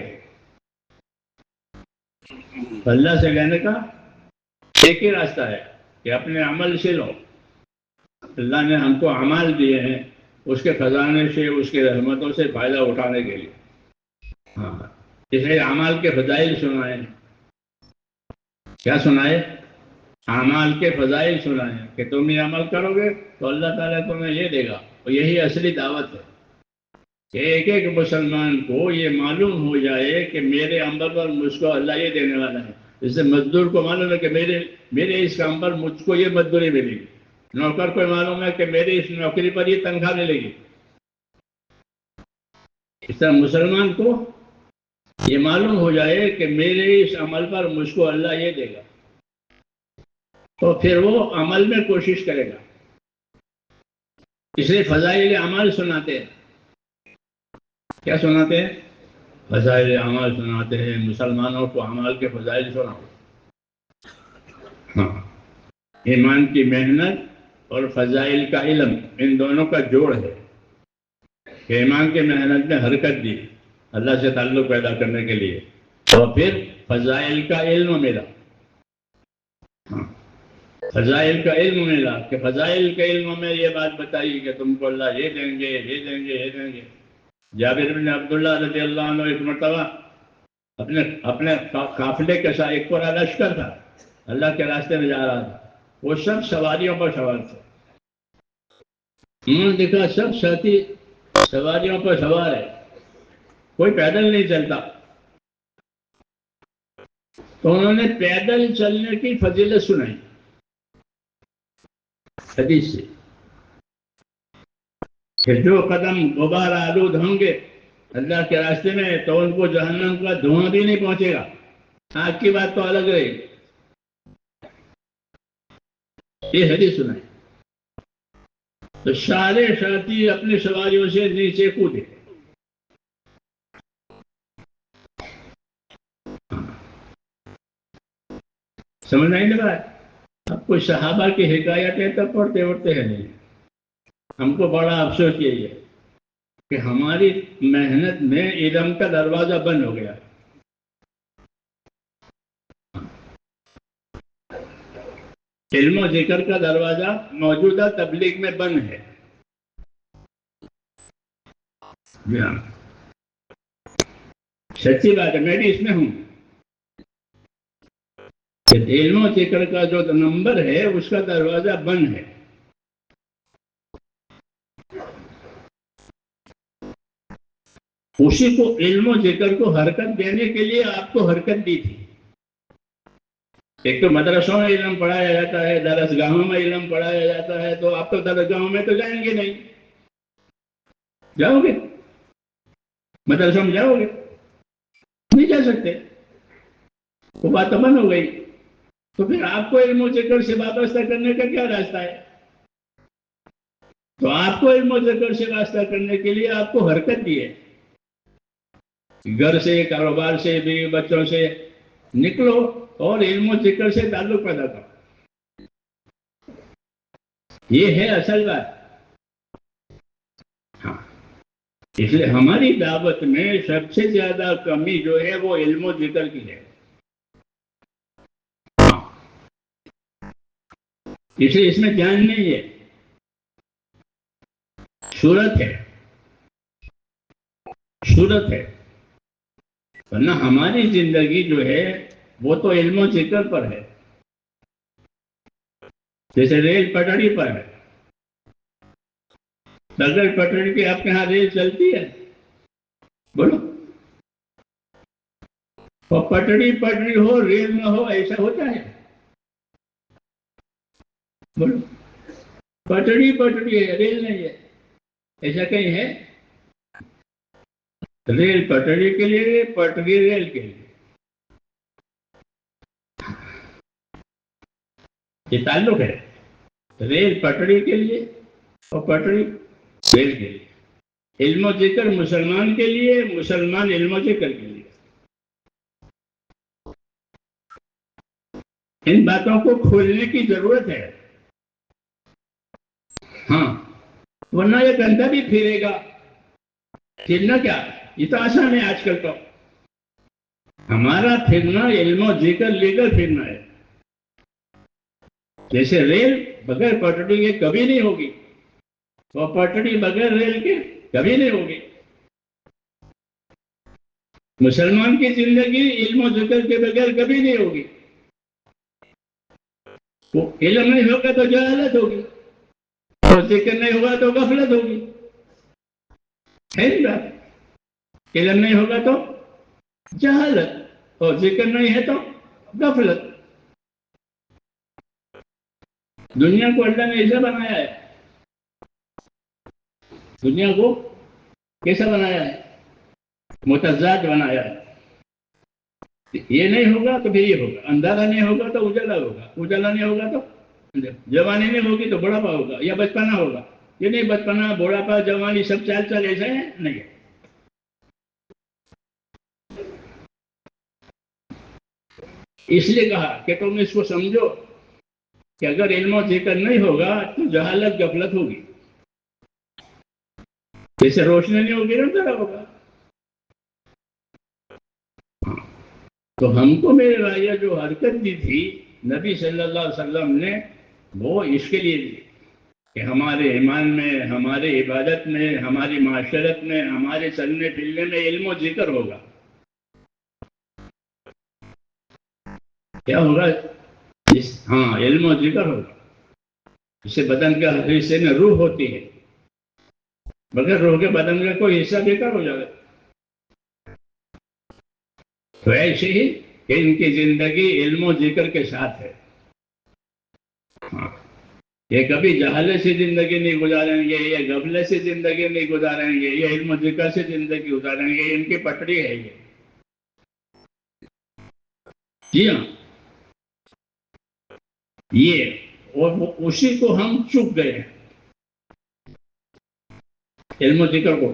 اللہ سے لینے کا ایک ہی راستہ ہے کہ اپنے عمل سے لو. اللہ نے ہم کو اعمال دیے ہیں اس کے خزانے سے، اس کے رحمتوں سے فائدہ اٹھانے کے لیے. ہاں، اس لیے اعمال کے فضائل سنائے. کیا سنائے؟ اعمال کے فضائل سنائے کہ تم یہ عمل کرو گے تو اللہ تعالیٰ تمہیں یہ دے گا. اور یہی اصلی دعوت ہے کہ ایک ایک مسلمان کو یہ معلوم ہو جائے کہ میرے عمل پر مجھ کو اللہ یہ دینے والا ہے. اس سے مزدور کو معلوم ہے کہ میرے اس کام پر مجھ کو یہ مزدوری ملے گی. نوکر کو معلوم ہے کہ میری اس نوکری پر یہ تنخواہ ملے گی. اس طرح مسلمان کو یہ معلوم ہو جائے کہ میرے اس عمل پر مجھ کو اللہ یہ دے گا تو پھر وہ عمل میں کوشش کرے گا. اس لیے فضائل اعمال سناتے ہیں. کیا سناتے ہیں؟ فضائل اعمال سناتے ہیں. مسلمانوں کو اعمال کے فضائل سناؤ. ہاں، ایمان کی محنت اور فضائل کا علم، ان دونوں کا جوڑ ہے. کہ ایمان کی محنت میں حرکت دی اللہ سے تعلق پیدا کرنے کے لیے، اور پھر فضائل کا علم ملا. ہاں، فضائل کا علم ملا کہ فضائل کے علم میں یہ بات بتائی کہ تم کو اللہ یہ دیں گے، یہ دیں گے، یہ دیں گے. جابر بن عبداللہ رضی اللہ عنہ ایک مرتبہ اپنے قافلے کے ساتھ ایک پورا لشکر تھا، اللہ کے راستے میں جا رہا تھا. وہ سب سواریوں پر سوار تھے. انہوں نے دیکھا سب ساتھی سواریوں پر سوار ہے، کوئی پیدل نہیں چلتا. تو انہوں نے پیدل چلنے کی فضیلت سنائی حدیث سے کہ جو قدم غبار آلود ہوں گے اللہ کے راستے میں تو ان کو جہنم کا دھواں بھی نہیں پہنچے گا. آگ کی بات تو الگ رہی. یہ حدیث سنائی تو سارے ساتھی اپنی سواریوں سے نیچے کودے. سمجھ نہیں لگا؟ اب کوئی صحابہ کی حکایتیں تو پڑھتے وڑتے ہیں نہیں. ہم کو بڑا افسوس یہی ہے کہ ہماری محنت میں علم کا دروازہ بند ہو گیا. علم و ذکر کا دروازہ موجودہ تبلیغ میں بند ہے. جی ہاں، سچی بات ہے، میں بھی اس میں ہوں کہ علم و ذکر کا جو نمبر ہے اس کا دروازہ بند ہے. اسی کو علم و ذکر کو حرکت دینے کے لیے آپ کو حرکت دی تھی. ایک تو مدرسوں میں علم پڑھایا جاتا ہے، درسگاہوں میں علم پڑھایا جاتا ہے. تو آپ تو درسگاہوں میں تو جائیں گے نہیں، جاؤ گے؟ مدرسوں میں جاؤ گے؟ نہیں جا سکتے، وہ بات تو بند ہو گئی. تو پھر آپ کو علم و ذکر سے وابستہ کرنے کا کیا راستہ ہے؟ تو آپ کو علم و ذکر سے وابستہ کرنے کے لیے آپ کو حرکت دی ہے. گھر سے، کاروبار سے، بیوی بچوں سے نکلو اور علم و ذکر سے تعلق پیدا کرو. یہ ہے اصل بات. ہاں، اس لیے ہماری دعوت میں سب سے زیادہ کمی جو ہے وہ علم و ذکر کی ہے. اس لیے اس میں جان نہیں ہے، صورت ہے. صورت ہے ورنہ ہماری زندگی جو ہے وہ تو علم و ذکر پر ہے. جیسے ریل پٹڑی پر ہے. بغیر پٹڑی کے آپ کے یہاں ریل چلتی ہے؟ بولو. اور پٹڑی پٹڑی ہو ریل نہ ہو ایسا ہوتا ہے؟ بولو. پٹڑی پٹڑی ہے ریل نہیں ہے، ایسا کہیں ہے؟ ریل پٹڑی کے لیے، پٹڑی ریل کے لیے. یہ تعلق ہے ریل پٹڑی کے لیے اور پٹڑی ریل کے لیے. علم و ذکر مسلمان کے لیے، مسلمان علم و ذکر کے لیے. ان باتوں کو کھولنے کی ضرورت ہے. ہاں، ورنہ یہ گندہ بھی پھرے گا. پھرنا کیا، یہ تو آسان ہے آج کل. تو ہمارا پھرنا علم و ذکر لے کر پھرنا ہے. جیسے ریل بغیر پٹڑی کے کبھی نہیں ہوگی، اور پٹڑی بغیر ریل کے کبھی نہیں ہوگی. مسلمان کی زندگی علم و ذکر کے بغیر کبھی نہیں ہوگی. وہ علم نہیں ہوگا تو جہالت ہوگی، اور ذکر نہیں ہوگا تو غفلت ہوگی. ہے نا بات؟ علم نہیں ہوگا تو جہالت، اور ذکر نہیں ہے تو غفلت. دنیا کو اللہ نے ایسا بنایا ہے. دنیا کو کیسا بنایا ہے؟ متضاد بنایا ہے. یہ نہیں ہوگا تو پھر یہ ہوگا. اندھیرا نہیں ہوگا تو اجالا ہوگا. اجالا نہیں ہوگا تو جوانی نہیں ہوگی تو بڑھاپا ہوگا یا بچپنا ہوگا. یہ نہیں بچپنا بڑھاپا جوانی سب چال چال ایسا ہے نہیں. اس لیے کہا کہ تم اس کو سمجھو کہ اگر علم و ذکر نہیں ہوگا تو جہالت غفلت ہوگی. جیسے روشنی نہیں ہوگی نا اندھیرا ہوگا. تو ہم کو میرے بھائی جو حرکت دی تھی نبی صلی اللہ علیہ وسلم نے، وہ اس کے لیے دی کہ ہمارے ایمان میں، ہمارے عبادت میں، ہماری معاشرت میں، ہمارے چلنے پھرنے میں علم و ذکر ہوگا. کیا ہوگا؟ ہاں، علم و ذکر ہوگا. اس سے بدن کے ہر حصے میں روح ہوتی ہے. بغیر روح کے بدن کا کوئی حصہ بیکار ہو جائے گا. تو ایسے ہی کہ ان کی زندگی علم و ذکر کے ساتھ ہے. ہاں، یہ کبھی جہالت سے زندگی نہیں گزاریں گے، یہ غفلت سے زندگی نہیں گزاریں گے، یہ علم و ذکر سے زندگی گزاریں گے. ان کی پٹڑی ہے یہ. جی ہاں، یہ اور اسی کو ہم چک گئے ہیں، علم و ذکر کو.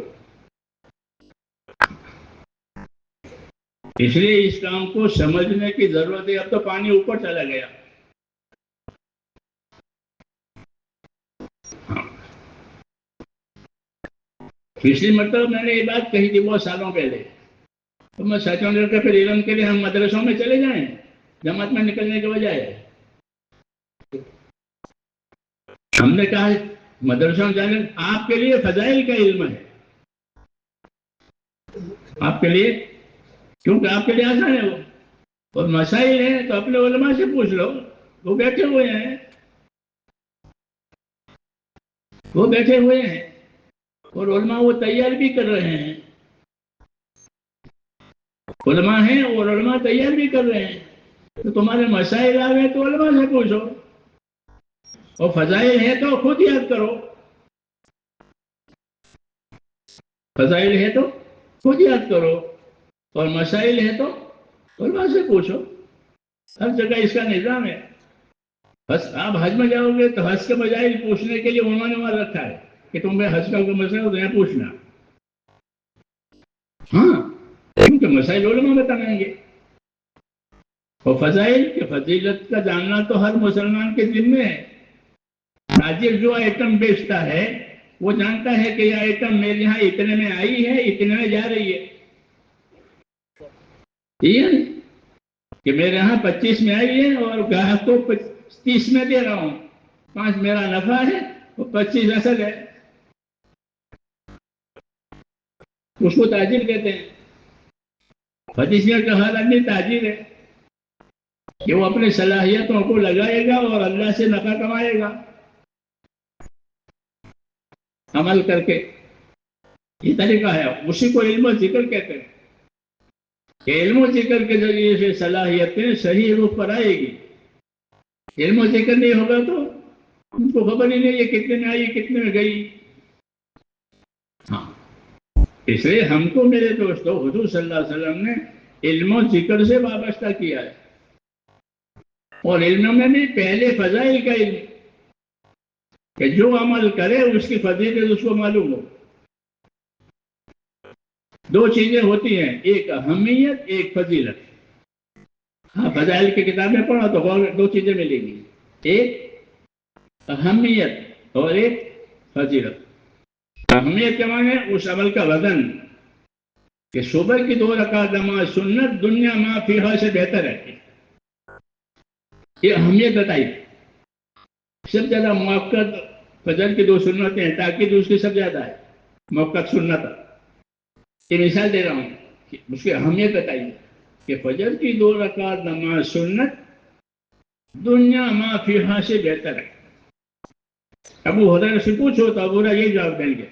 اس لیے اس کام کو سمجھنے کی ضرورت ہے. اب تو پانی اوپر چلا گیا. ہاں، پچھلی مطلب میں نے یہ بات کہی تھی بہت سالوں پہلے. تو میں سچوں کے پھر علم کے لیے ہم مدرسوں میں چلے جائیں جماعت میں نکلنے کے بجائے. ہم نے کہا مدرسوں میں جانے آپ کے لیے فضائل کا علم ہے. آپ کے لیے، کیونکہ آپ کے لیے آسان ہے وہ. اور مسائل ہیں تو اپنے علماء سے پوچھ لو، وہ بیٹھے ہوئے ہیں. وہ بیٹھے ہوئے ہیں اور علماء وہ تیار بھی کر رہے ہیں. علماء ہیں اور علماء تیار بھی کر رہے ہیں. تو تمہارے مسائل آ گئے تو علماء سے پوچھو، اور فضائل ہے تو خود یاد کرو. فضائل ہے تو خود یاد کرو، اور مسائل ہے تو علماء سے پوچھو. ہر جگہ اس کا نظام ہے. بس آپ حج میں جاؤ گے تو حج کے مسائل پوچھنے کے لیے انہوں نے وہاں رکھا ہے کہ تم حج کا مسئلہ ہو تو یہاں پوچھنا. ہاں، کیونکہ مسائل علماء بتائیں گے. اور فضائل کے فضیلت کا جاننا تو ہر مسلمان کے ذمہ ہے. تاجر جو آئٹم بیچتا ہے وہ جانتا ہے کہ یہ آئٹم میرے یہاں اتنے میں آئی ہے، اتنے میں جا رہی ہے. یہ کہ میرے یہاں 25 میں آئی ہے اور گاہک کو 30 میں دے رہا ہوں. 5 میرا نفع ہے اور 25 اصل ہے. اس کو تاجر کہتے ہیں. حدیث میں کہا ہر آدمی تاجر ہے کہ وہ اپنی صلاحیتوں کو لگائے گا اور اللہ سے نفع کمائے گا عمل کر کے. یہ طریقہ ہے، اسی کو علم و ذکر کہتے ہیں کہ علم و ذکر کے ذریعے سے صلاحیتیں صحیح روپ پر آئے گی. علم و ذکر نہیں ہوگا تو ان کو خبر ہی نہیں ہے کتنے میں آئی کتنے میں گئی. ہاں، اس لیے ہم کو میرے دوستو حضور صلی اللہ علیہ وسلم نے علم و ذکر سے وابستہ کیا ہے، اور علم میں بھی پہلے فضائل کا علم کہ جو عمل کرے اس کی فضیلت اس کو معلوم ہو. دو چیزیں ہوتی ہیں، ایک اہمیت ایک فضیلت. ہاں، فضائل کی کتابیں پڑھو تو دو چیزیں ملیں گی، ایک اہمیت اور ایک فضیلت. اہمیت کے معنی اس عمل کا وزن کہ صبح کی 2 رکعت نماز سنت دنیا ما فیہا سے بہتر ہے. یہ اہمیت بتائی. سب زیادہ موقت فجر کی 2 سنتیں ہیں، تاکید اس کی سب زیادہ ہے موقت سنت. یہ مثال دے رہا ہوں کہ اس کی اہمیت بتائیے کہ فجر کی 2 رکعت نماز سنت دنیا ما فیہا سے بہتر ہے. ابو ہریرہ سے پوچھو تو ابو ہریرہ یہ جواب دیں گے.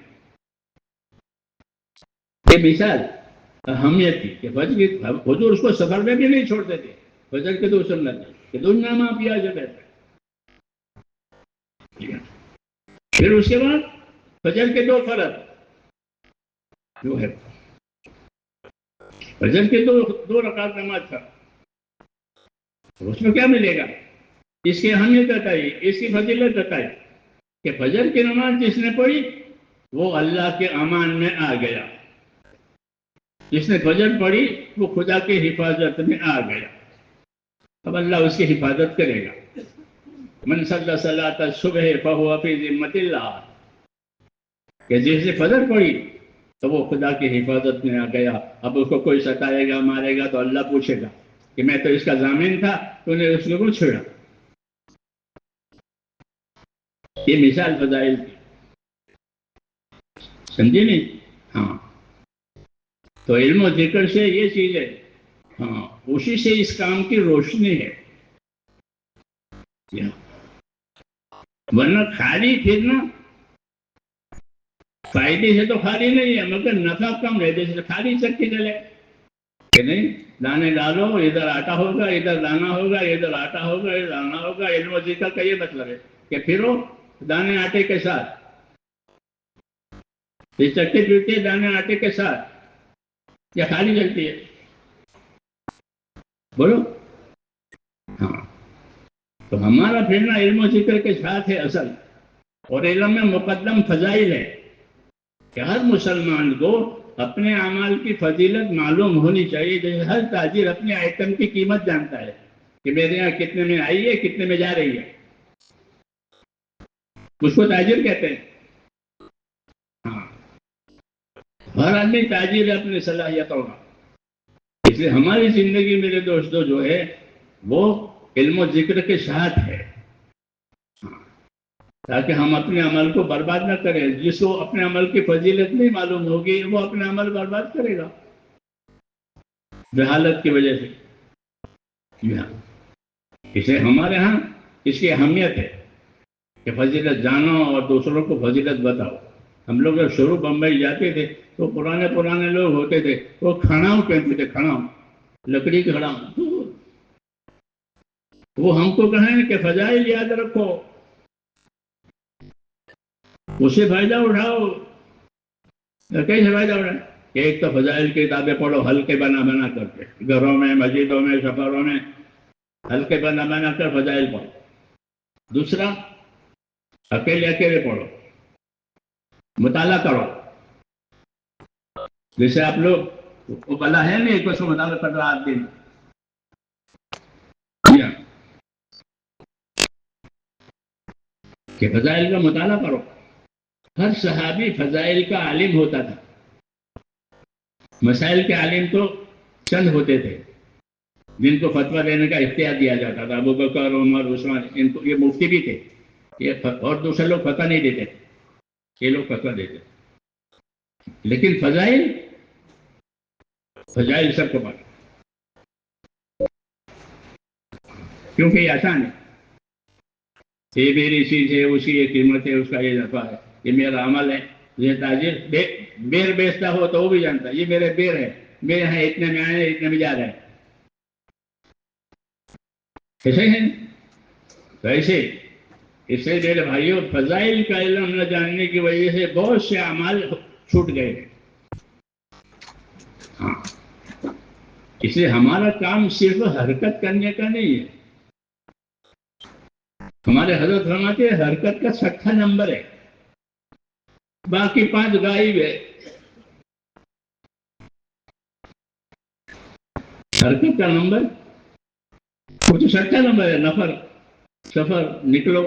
یہ مثال اہمیت تھی کہ حضور اس کو سفر میں بھی نہیں چھوڑتے تھے. فجر کے 2 سنت کہ دنیا ما فیہا سے بہتر ہے. پھر اس کے بعد فجر کے 2 فرض جو ہے، فجر کے 2 رکعت نماز تھا، اس میں کیا ملے گا؟ اس کی اہمیت بتائی، اس کی فضیلت بتائی کہ فجر کی نماز جس نے پڑھی وہ اللہ کے امان میں آ گیا. جس نے فجر پڑھی وہ خدا کی حفاظت میں آ گیا. اب اللہ اس کی حفاظت کرے گا. من صلی صلاۃ الصبح فہو فی ذمۃ اللہ، کہ جس نے فجر پڑھی تو وہ خدا کی حفاظت میں آ گیا. اب اس کو کوئی ستائے گا مارے گا تو اللہ پوچھے گا کہ میں تو اس کا ضامن تھا، تو نے اس کو چھوڑا. یہ مثال فضائل کی، سمجھے نہیں؟ ہاں، تو علم و ذکر سے یہ چیز ہے. ہاں، اسی سے اس کام کی روشنی ہے. ورنہ خالی پھرنا فائدے سے تو خالی نہیں ہے، مگر نفع کم ہے. جیسے خالی چکی چلے کہ نہیں، دانے ڈالو، ادھر آٹا ہوگا ادھر دانا ہوگا، ادھر آٹا ہوگا ادھر دانا ہوگا. علم و ذکر کا یہ مطلب ہے کہ پھرو دانے آٹے کے ساتھ، یہ چکی پھرتی ہے دانے آٹے کے ساتھ یا خالی چلتی ہے؟ بولو. ہاں، تو ہمارا پھرنا علم و ذکر کے ساتھ ہے اصل. اور علم میں مقدم فضائل ہے کہ ہر مسلمان کو اپنے اعمال کی فضیلت معلوم ہونی چاہیے. جیسے ہر تاجر اپنے آئٹم کی قیمت جانتا ہے کہ میرے یہاں کتنے میں آئی ہے کتنے میں جا رہی ہے، اس کو تاجر کہتے ہیں. ہاں، ہر آدمی تاجر ہے اپنی صلاحیتوں کا. اس لیے ہماری زندگی میرے دوستوں جو ہے وہ علم و ذکر کے ساتھ ہے، تاکہ ہم اپنے عمل کو برباد نہ کریں. جس کو اپنے عمل کی فضیلت نہیں معلوم ہوگی وہ اپنے عمل برباد کرے گا جہالت کی وجہ سے. اسے ہمارے ہاں اس کی اہمیت ہے کہ فضیلت جانو اور دوسروں کو فضیلت بتاؤ. ہم لوگ جب شروع بمبئی جاتے تھے تو پرانے لوگ ہوتے تھے، وہ کھڑاؤں کہتے تھے، کھڑاؤں، لکڑی کی کھڑاؤں. وہ ہم کو کہیں کہ فضائل یاد رکھو، اسے فائدہ اٹھاؤ. کیسے فائدہ اٹھائیں؟ کہ ایک تو فضائل کی کتابیں پڑھو ہلکے بنا کر کے، گھروں میں مسجدوں میں سفروں میں ہلکے بنا کر فضائل پڑھو. دوسرا، اکیلے پڑھو، مطالعہ کرو. جیسے آپ لوگ وہ بلا ہے نہیں ایک کو مطالعہ کر رہا آدمی کہ فضائل کا مطالعہ کرو. ہر صحابی فضائل کا عالم ہوتا تھا. مسائل کے عالم تو چند ہوتے تھے جن کو فتویٰ دینے کا اختیار دیا جاتا تھا. ابو بکر، عمر، عثمان، ان کو یہ مفتی بھی تھے، اور دوسرے لوگ فتویٰ نہیں دیتے تھے، یہ لوگ فتویٰ دیتے تھے. لیکن فضائل سب کو پڑھو. کیونکہ یہ آسان ہے، یہ میری چیز ہے، اس کی یہ قیمت ہے، اس کا یہ نفع ہے، یہ میرا عمل ہے. یہ تاجر بیر بیچتا ہو تو وہ بھی جانتا ہے یہ میرے بیر ہے، میرے یہاں اتنے میں آئے ہیں، اتنے میں جا رہے ہیں. ایسے ہیں ویسے. اس سے میرے بھائیوں، فضائل کا علم نہ جاننے کی وجہ سے بہت سے اعمال چھوٹ گئے ہیں. ہاں، اس لیے ہمارا کام صرف حرکت کرنے کا نہیں ہے. ہمارے حضرت فرماتے ہیں حرکت کا 6واں نمبر ہے، باقی 5 غائب ہے. حرکت کا نمبر وہ تو 6واں نمبر ہے. نفر، سفر، نکلو،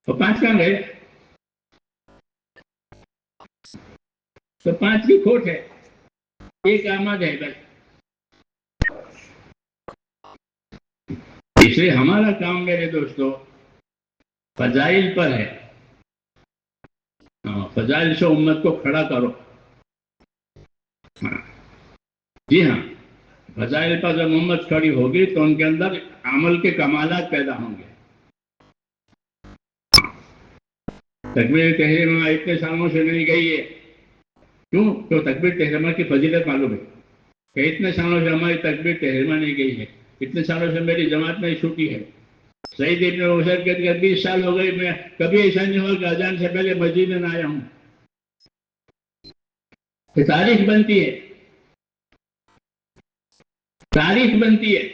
تو 5 کہاں گئے؟ تو 5 کی کھوٹ ہے، ایک آمد ہے بس. اس لیے ہمارا کام میرے دوستو فضائل پر ہے. فضائل سے امت کو کھڑا کرو. جی ہاں، فضائل پر جب امت کھڑی ہوگی تو ان کے اندر عمل کے کمالات پیدا ہوں گے. تکبیر تحریمہ اتنے سالوں سے نہیں گئی ہے. کیوں؟ تو تکبیر تحریمہ کی فضیلت معلوم ہے کہ اتنے سالوں سے ہماری تکبیر تحریمہ نہیں گئی ہے، اتنے سالوں سے میری جماعت نہیں چھوٹی ہے. سعید ابن حسین کہتے ہیں 20 سال ہو گئے، میں کبھی ایسا نہیں ہوا کہ اذان سے پہلے مسجد میں نہ آیا ہوں. کہ تاریخ بنتی ہے، تاریخ بنتی ہے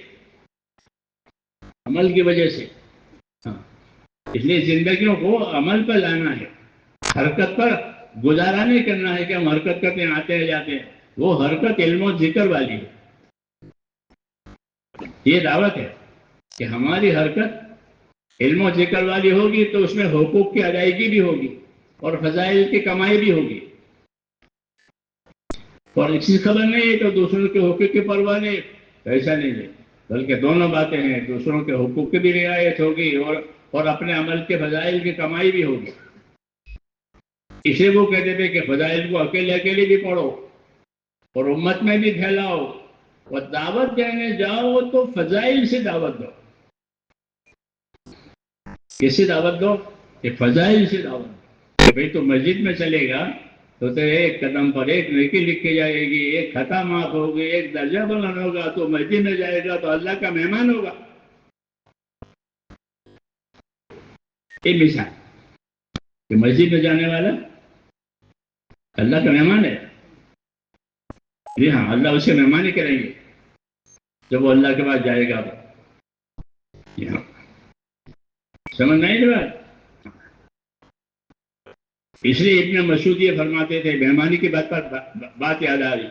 عمل کی وجہ سے. ہاں، اس لیے زندگیوں کو عمل پر لانا ہے، حرکت پر گزارا نہیں کرنا ہے کہ ہم حرکت کرتے ہیں آتے ہیں جاتے ہیں. وہ حرکت علم و ذکر والی ہے. یہ دعوت ہے کہ ہماری حرکت علم و ذکر والی ہوگی تو اس میں حقوق کی ادائیگی بھی ہوگی اور فضائل کی کمائی بھی ہوگی. اور اسی خبر نہیں ہے تو دوسروں کے حقوق کی پرواہ نہیں، ایسا نہیں ہے. بلکہ دونوں باتیں ہیں، دوسروں کے حقوق کی بھی رعایت ہوگی اور اپنے عمل کے فضائل کی کمائی بھی ہوگی. اسے وہ کہتے تھے کہ فضائل کو اکیلے اکیلے بھی پڑھو اور امت میں بھی پھیلاؤ، اور دعوت دینے جاؤ تو فضائل سے دعوت دو. کیسے دعوت دو؟ کہ فضائل سے دعوت دو. کہ بھئی تو مسجد میں چلے گا تو ایک قدم پر ایک نیکی لکھی جائے گی، ایک خطا معاف ہوگی، ایک درجہ بلند ہوگا. تو مسجد میں جائے گا تو اللہ کا مہمان ہوگا. یہ مثال کہ مسجد میں جانے والا اللہ کا مہمان ہے. جی ہاں، اللہ اسے مہمانی کریں گے جب وہ اللہ کے پاس جائے گا. جی ہاں، سمجھ نہیں رہا. اس لیے ابن مسعود یہ فرماتے تھے، مہمانی کی بات پر بات یاد آ رہی.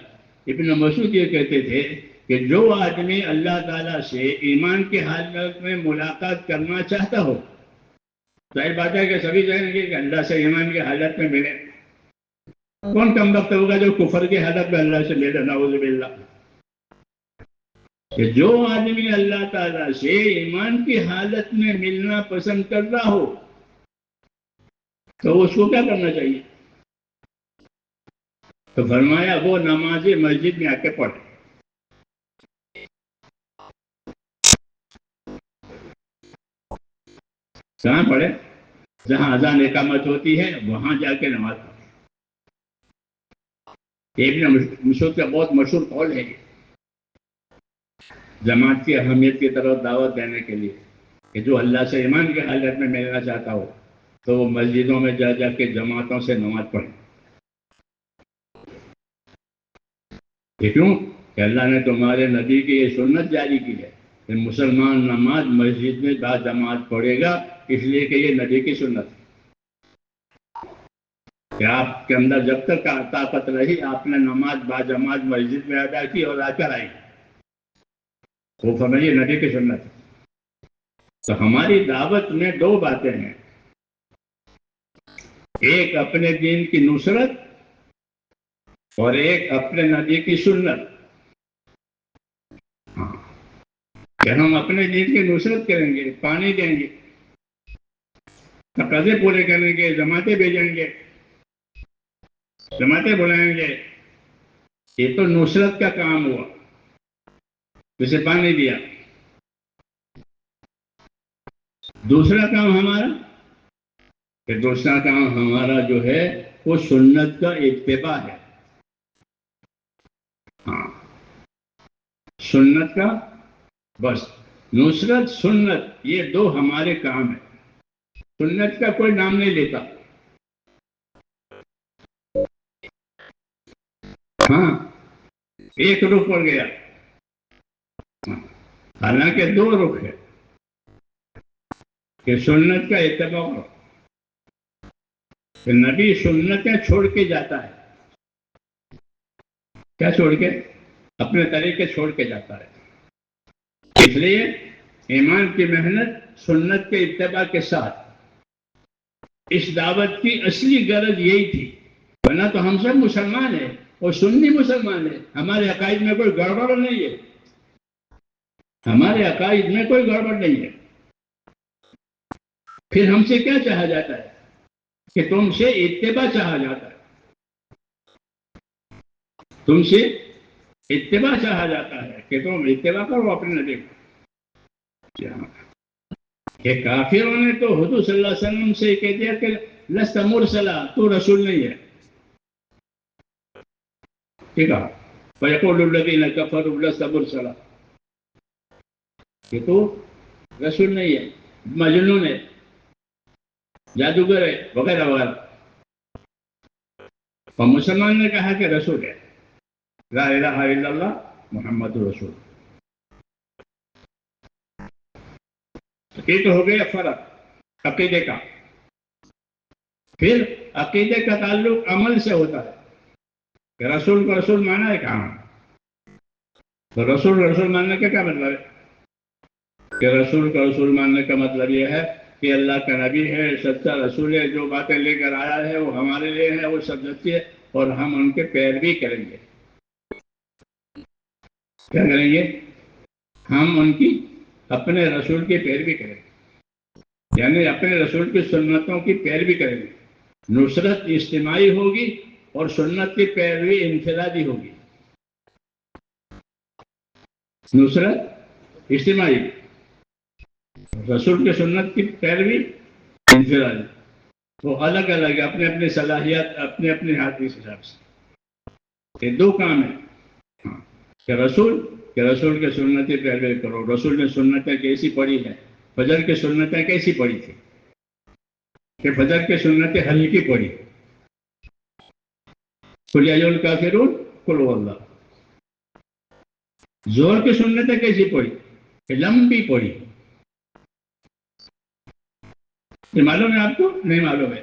ابن مسعود یہ کہتے تھے کہ جو آدمی اللہ تعالیٰ سے ایمان کی حالت میں ملاقات کرنا چاہتا ہو، ظاہر بات ہے کہ سبھی کہیں گے کہ اللہ سے ایمان کی حالت میں ملے. کون کم وقت ہوگا جو کفر کی حالت میں اللہ سے ملے؟ نعوذ باللہ. کہ جو آدمی اللہ تعالیٰ سے ایمان کی حالت میں ملنا پسند کر رہا ہو تو اس کو کیا کرنا چاہیے؟ تو فرمایا وہ نماز مسجد میں آ کے پڑھے. کہاں پڑھے؟ جہاں اذان اقامت ہوتی ہے وہاں جا کے نماز پڑھے. ابن مسعود کا بہت مشہور قول ہے جماعت کی اہمیت کی طرف دعوت دینے کے لیے کہ جو اللہ سے ایمان کی حالت میں ملنا چاہتا ہو تو وہ مسجدوں میں جا جا کے جماعتوں سے نماز پڑھے. کیوں؟ کہ اللہ نے تمہارے نبی کی یہ سنت جاری کی ہے کہ مسلمان نماز مسجد میں با جماعت پڑھے گا، اس لیے کہ یہ نبی کی سنت ہے کہ آپ کے اندر جب تک طاقت رہی آپ نے نماز با جماعت مسجد میں ادا کی اور آ کر آئی. وہ فرمائیے نبی کی سنت ہے. تو ہماری دعوت میں 2 باتیں ہیں، ایک اپنے دین کی نصرت اور ایک اپنے نبی کی سنت. کہ ہم اپنے دین کی نصرت کریں گے، پانی دیں گے، تقاضے پورے کریں گے، جماعتیں بھیجیں گے، جماعتیں بلائیں گے. یہ تو نصرت کا کام ہوا. جسے پانی دیا دوسرا کام ہمارا، کہ دوسرا کام ہمارا جو ہے وہ سنت کا اتباع ہے. ہاں، سنت کا، بس نصرت سنت یہ دو ہمارے کام ہیں. سنت کا کوئی نام نہیں لیتا. ہاں، ایک رخ پر گیا، حالانکہ دو رخ ہے کہ سنت کا اتباع کرو. کہ نبی سنتیں چھوڑ کے جاتا ہے. کیا چھوڑ کے؟ اپنے طریقے چھوڑ کے جاتا ہے. اس لیے ایمان کی محنت سنت کے اتباع کے ساتھ. اس دعوت کی اصلی غرض یہی تھی، ورنہ تو ہم سب مسلمان ہیں اور سنی مسلمان ہیں. ہمارے عقائد میں کوئی گڑبڑ نہیں ہے. ہمارے عقائد میں کوئی گڑبڑ نہیں ہے. پھر ہم سے کیا چاہا جاتا ہے؟ کہ تم سے اتباع چاہا جاتا ہے. تم سے اتباع چاہا جاتا ہے کہ تم اتباع کرو اپنے نبی کو. کہ کافروں نے تو حضور صلی اللہ علیہ وسلم سے کہہ دیا کہ لست مرسلا، تو رسول نہیں ہے. ٹھیک ہے، فَيَقُولُ الَّذِينَ كَفَرُوا لَسْتَ مُرْسَلًا، کہ تو رسول نہیں ہے، مجنون ہے، جادوگر ہے، وغیرہ وغیرہ. اور مسلمان نے کہا کہ رسول ہے. لا الہ الا اللہ محمد رسول. یہ تو ہو گیا فرق عقیدے کا. پھر عقیدے کا تعلق عمل سے ہوتا ہے کہ رسول کو رسول مانا ہے کہاں. تو رسول ماننے کا کیا مطلب ہے؟ کہ رسول کا رسول ماننے کا مطلب یہ ہے کہ اللہ کا نبی ہے، سچا رسول ہے، جو باتیں لے کر آیا ہے وہ ہمارے لیے ہے، وہ سب سچی ہے، اور ہم ان کے پیروی کریں گے. کیا کریں گے؟ ہم ان کی، اپنے رسول کی پیروی کریں گے. یعنی اپنے رسول کی سنتوں کی پیروی کریں گے. نصرت اجتماعی ہوگی اور سنت کی پیروی انفرادی ہوگی. نصرت اجتماعی، رسول کی سنت کی پیروی انفرادی. وہ الگ الگ اپنے اپنی صلاحیت، اپنے اپنے ہاتھ کے حساب سے. یہ دو کام ہیں. ہاں، کہ رسول کے سنتیں پیروی کرو. رسول نے سنتیں کیسی پڑھی ہے؟ فجر کی سنتیں کیسی پڑھی تھی؟ کہ فجر کی سنتیں ہلکی پڑھی. قل یا ایھا الکافرون قل ھو اللہ. زہر کی سنتیں کیسی پڑھی؟ کہ لمبی پڑھی. یہ معلوم ہے آپ کو؟ نہیں معلوم ہے.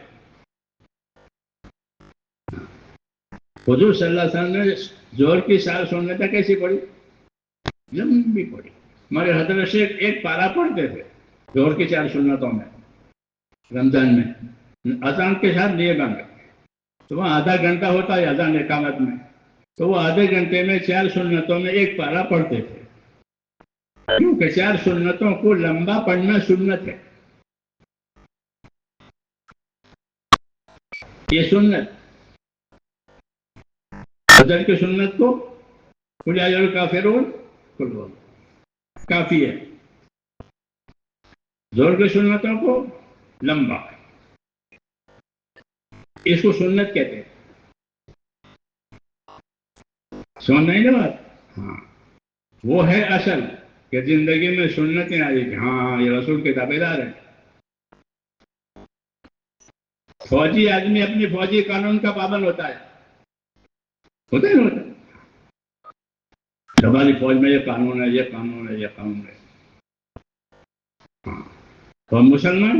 حضور صلی اللہ علیہ وسلم نے زہر کی 4 سنتیں کیسی پڑھی؟ لمبی پڑھی. ہمارے حضرت شیخ ایک پارا پڑھتے تھے زہر کی 4 سنتوں میں رمضان میں، اذان کے ساتھ لیے گانا. تو وہاں آدھا گھنٹہ ہوتا ہے اذان اقامت میں، تو وہ آدھے گھنٹے میں 4 سنتوں میں ایک پارا پڑھتے تھے. کیونکہ 4 سنتوں کو لمبا پڑھنا سنت ہے. یہ سنت فجر کی سنت کو قل یا ایھا الکافرون قل ھو اللہ کافی ہے. زہر کی سنتوں کو لمبا، اس کو سنت کہتے ہیں. سمجھ نہیں نا بات؟ ہاں، وہ ہے اصل کہ زندگی میں سنتیں آئی کہ ہاں یہ رسول کے تابع دار ہیں. فوجی آدمی اپنی فوجی قانون کا پابند ہوتا ہے نہیں ہوتا؟ ہماری فوج میں یہ قانون ہے، یہ قانون ہے، یہ قانون ہے. ہاں، تو ہم مسلمان،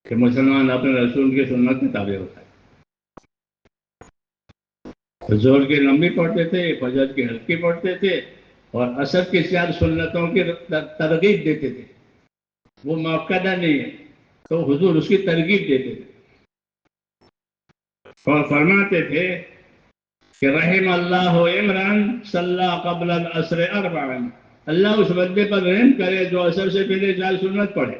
کہ مسلمان اپنے رسول کی سنت کے تابع ہوتا ہے. زہر کی لمبی پڑھتے تھے، فجر کی ہلکی پڑھتے تھے، اور عصر کی 4 سنتوں کی ترغیب دیتے تھے. وہ موقعہ نہیں ہے تو حضور اس کی ترغیب دیتے تھے اور فرماتے تھے کہ رحم اللہ عمران صلی قبل العصر 4. اللہ اس بندے پر رحم کرے جو عصر سے پہلے 4 سنت پڑھے.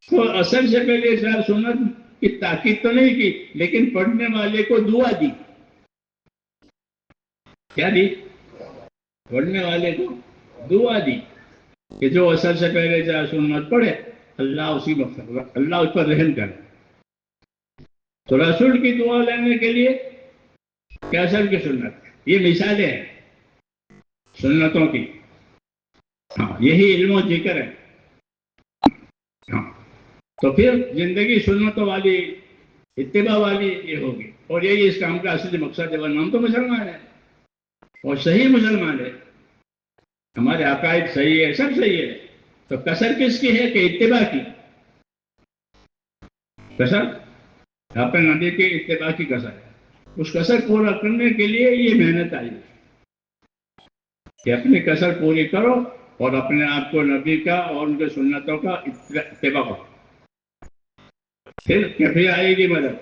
تو عصر سے پہلے 4 سنت کی تاکید تو نہیں کی، لیکن پڑھنے والے کو دعا دی. کیا دی؟ پڑھنے والے کو دعا دی. کہ جو اثر سے پہلے چاہے سنت پڑھے اللہ اس پر رحم کرے. تو رسول کی دعا لینے کے لیے کیا اثر کی سنت، یہ مثالیں ہیں سنتوں کی. ہاں یہی علم و ذکر ہے. ہاں تو پھر زندگی سنتوں والی، اتباع والی یہ ہوگی، اور یہی اس کام کا اصلی مقصد ہے. ورنہ ہم تو مسلمان ہیں اور صحیح مسلمان ہیں، ہمارے عقائد صحیح ہے، سب صحیح ہے. تو کسر کس کی ہے کہ اتباع کی. کسر اپنے نبی کے اتباع کی کسر ہے. اس کسر پورا کرنے کے لیے یہ محنت آئی کہ اپنی کسر پوری کرو اور اپنے آپ کو نبی کا اور ان کے سنتوں کا اتباع کرو. پھر آئے گی مدد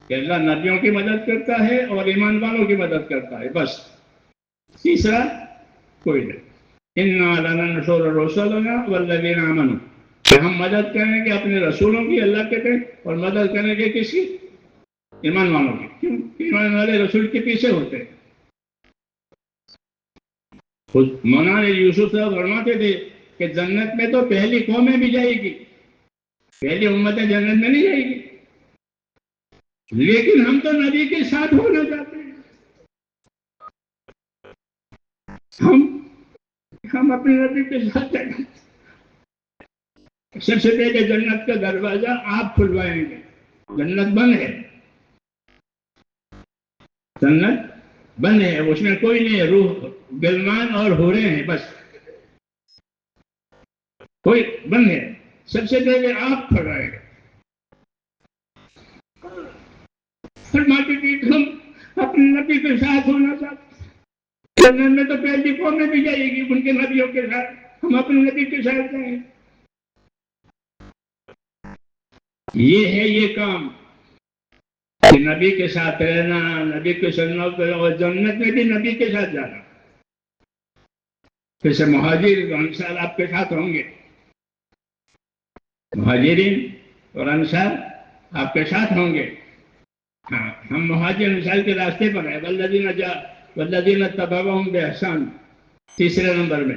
کہ اللہ نبیوں کی مدد کرتا ہے اور ایمان والوں کی مدد کرتا ہے. بس تیسرا کوئی نہیں. اِنَّا لَنَنْصُرُ رُسُلَنَا وَالَّذِينَ آمَنُوا، کہ ہم مدد کریں گے اپنے رسولوں کی اللہ کہتے ہیں، اور مدد کریں گے کس کی؟ ایمان والوں کی. کیوں؟ ایمان والے رسول کے پیچھے ہوتے ہیں. مولانا یوسف صاحب فرماتے تھے کہ جنت میں تو پہلی قومیں بھی جائے گی، پہلی امتیں جنت میں نہیں جائے گی، لیکن ہم تو نبی کے ساتھ ہونا چاہتے ہیں. ہم اپنے نبی کے ساتھ جائیں. سب سے پہلے جنت کا دروازہ آپ کھلوائیں گے. جنت بند ہے، جنت بند ہے، اس میں کوئی نہیں ہے. روح غلمان اور حوریں ہیں، بس کوئی بند ہے. سب سے پہلے آپ کھلوائیں گے. فرماتے تھے کہ ہم اپنے نبی کے ساتھ ہونا چاہتے ہیں. جنت میں تو پہلی قومیں بھی جائے گی ان کے نبیوں کے ساتھ، ہم اپنے نبی کے ساتھ جائیں. یہ ہے یہ کام کہ نبی کے ساتھ رہنا، نبی کے سنت پہ، اور جنت میں بھی نبی کے ساتھ جانا. جیسے مہاجر انصار آپ کے ساتھ ہوں گے، مہاجرین اور انصار آپ کے ساتھ ہوں گے. ہاں ہم مہاجر انصار کے راستے پر ہیں. والذین اتبعوہم بإحسان تیسرے نمبر میں،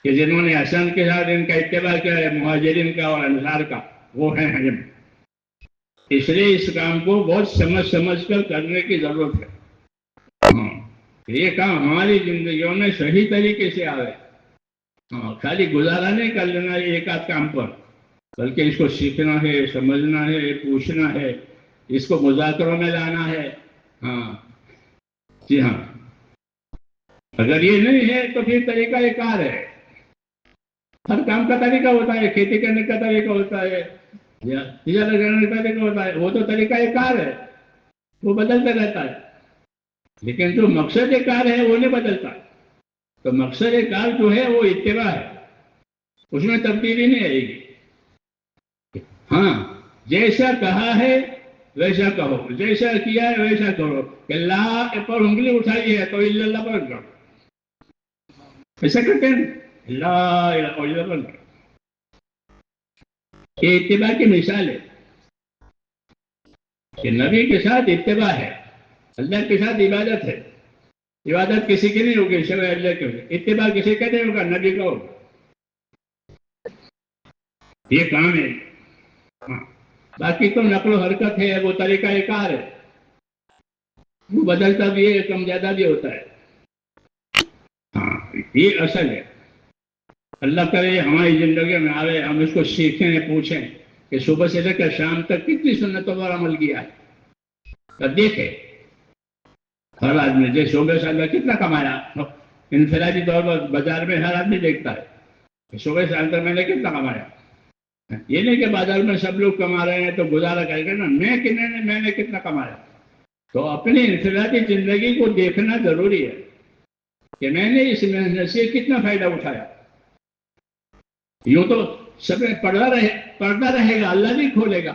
کہ جنہوں نے احسان کے ساتھ ان کا اتباع کیا ہے، مہاجرین کا اور انصار کا، وہ ہیں ہم. اس لیے اس کام کو بہت سمجھ کر کرنے کی ضرورت ہے. ہاں یہ کام ہماری زندگیوں میں صحیح طریقے سے آئے. ہاں خالی گزارا نہیں کر لینا ایک آدھ کام پر، بلکہ اس کو سیکھنا ہے، سمجھنا ہے، پوچھنا ہے، اس کو مذاکروں میں لانا ہے. ہاں جی ہاں. اگر یہ نہیں ہے تو پھر طریقہ یہ کار ہے. ہر کام کا طریقہ ہوتا ہے، کھیتی کرنے کا طریقہ ہوتا ہے، تجارت کرنے کا طریقہ ہوتا ہے، وہ تو طریقہ ایک کار ہے، وہ بدلتا رہتا ہے. لیکن جو مقصد کار ہے وہ نہیں بدلتا. تو مقصد کار جو ہے وہ اتباع ہے، اس میں تبدیلی نہیں آئے گی. ہاں جیسا کہا ہے ویسا کہو، جیسا کیا ہے ویسا کرو. کہ لا پر انگلی اٹھائی ہے تو اللہ پر کرو، ایسا کرتے ہیں. لا الہ الا اللہ یہ اتباع کی مثال ہے کہ نبی کے ساتھ اتباع ہے، اللہ کے ساتھ عبادت ہے. عبادت کسی کی نہیں ہوگی سوائے اللہ کے ہوگی. اتباع کسی کا نہیں ہوگا، نبی کا ہوگا. یہ کام ہے. ہاں باقی تو نقل و حرکت ہے، وہ طریقہ کار ہے، وہ بدلتا بھی ہے، کم زیادہ بھی ہوتا ہے. ہاں یہ اصل ہے. اللہ کرے ہماری زندگی میں آئے، ہم اس کو سیکھیں، پوچھیں کہ صبح سے لے کر شام تک کتنی سنتوں پر عمل کیا ہے. تب دیکھیں ہر آدمی جیسے صبح سے اللہ کتنا کمایا. انفرادی طور پر بازار میں ہر آدمی دیکھتا ہے کہ صبح سے اندر میں نے کتنا کمایا. یہ نہیں کہ بازار میں سب لوگ کما رہے ہیں تو گزارا کرے گا نا، میں نے کتنا کمایا. تو اپنی انفرادی زندگی کو دیکھنا ضروری ہے کہ میں نے اس محنت سے کتنا فائدہ اٹھایا. یوں تو سب پڑھتا رہے گا، اللہ بھی کھولے گا،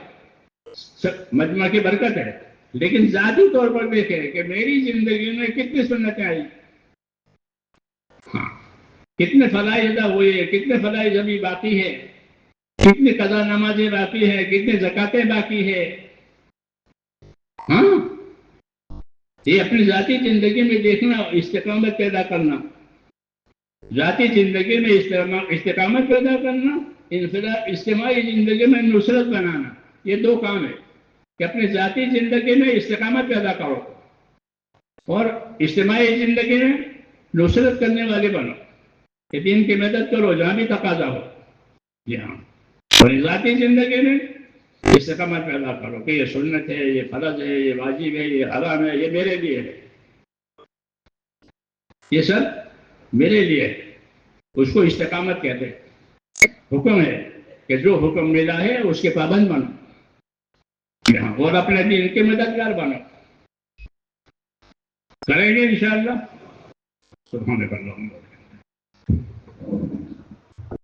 مجمع کی برکت ہے. لیکن ذاتی طور پر دیکھیں کہ میری زندگی میں کتنی سنتیں آئی، ہاں کتنے فرائض ادا ہوئے، کتنے فرائض ابھی باقی ہے، کتنی قضا نمازیں باقی ہے، کتنے زکاتیں باقی ہے. ہاں یہ اپنی ذاتی زندگی میں دیکھنا، استقامت پیدا کرنا. ذاتی زندگی میں استقامت پیدا کرنا، اجتماعی زندگی میں نصرت بنانا، یہ دو کام ہے کہ اپنی ذاتی زندگی میں استقامت پیدا کرو اور اجتماعی زندگی میں نصرت کرنے والے بنو، کہ دین کی مدد کرو جہاں بھی تقاضا ہو. جی ہاں. اور ذاتی زندگی میں استقامت پیدا کرو کہ یہ سنت ہے، یہ فرض ہے، یہ واجب ہے، یہ حرام ہے، یہ میرے لیے ہے، یہ سب میرے لیے ہے. اس کو استقامت کہتے ہیں. حکم ہے کہ جو حکم ملا ہے اس کے پابند بنو اور اپنے دین کے مددگار بنو. کریں گے انشاءاللہ. سبحانک اللہم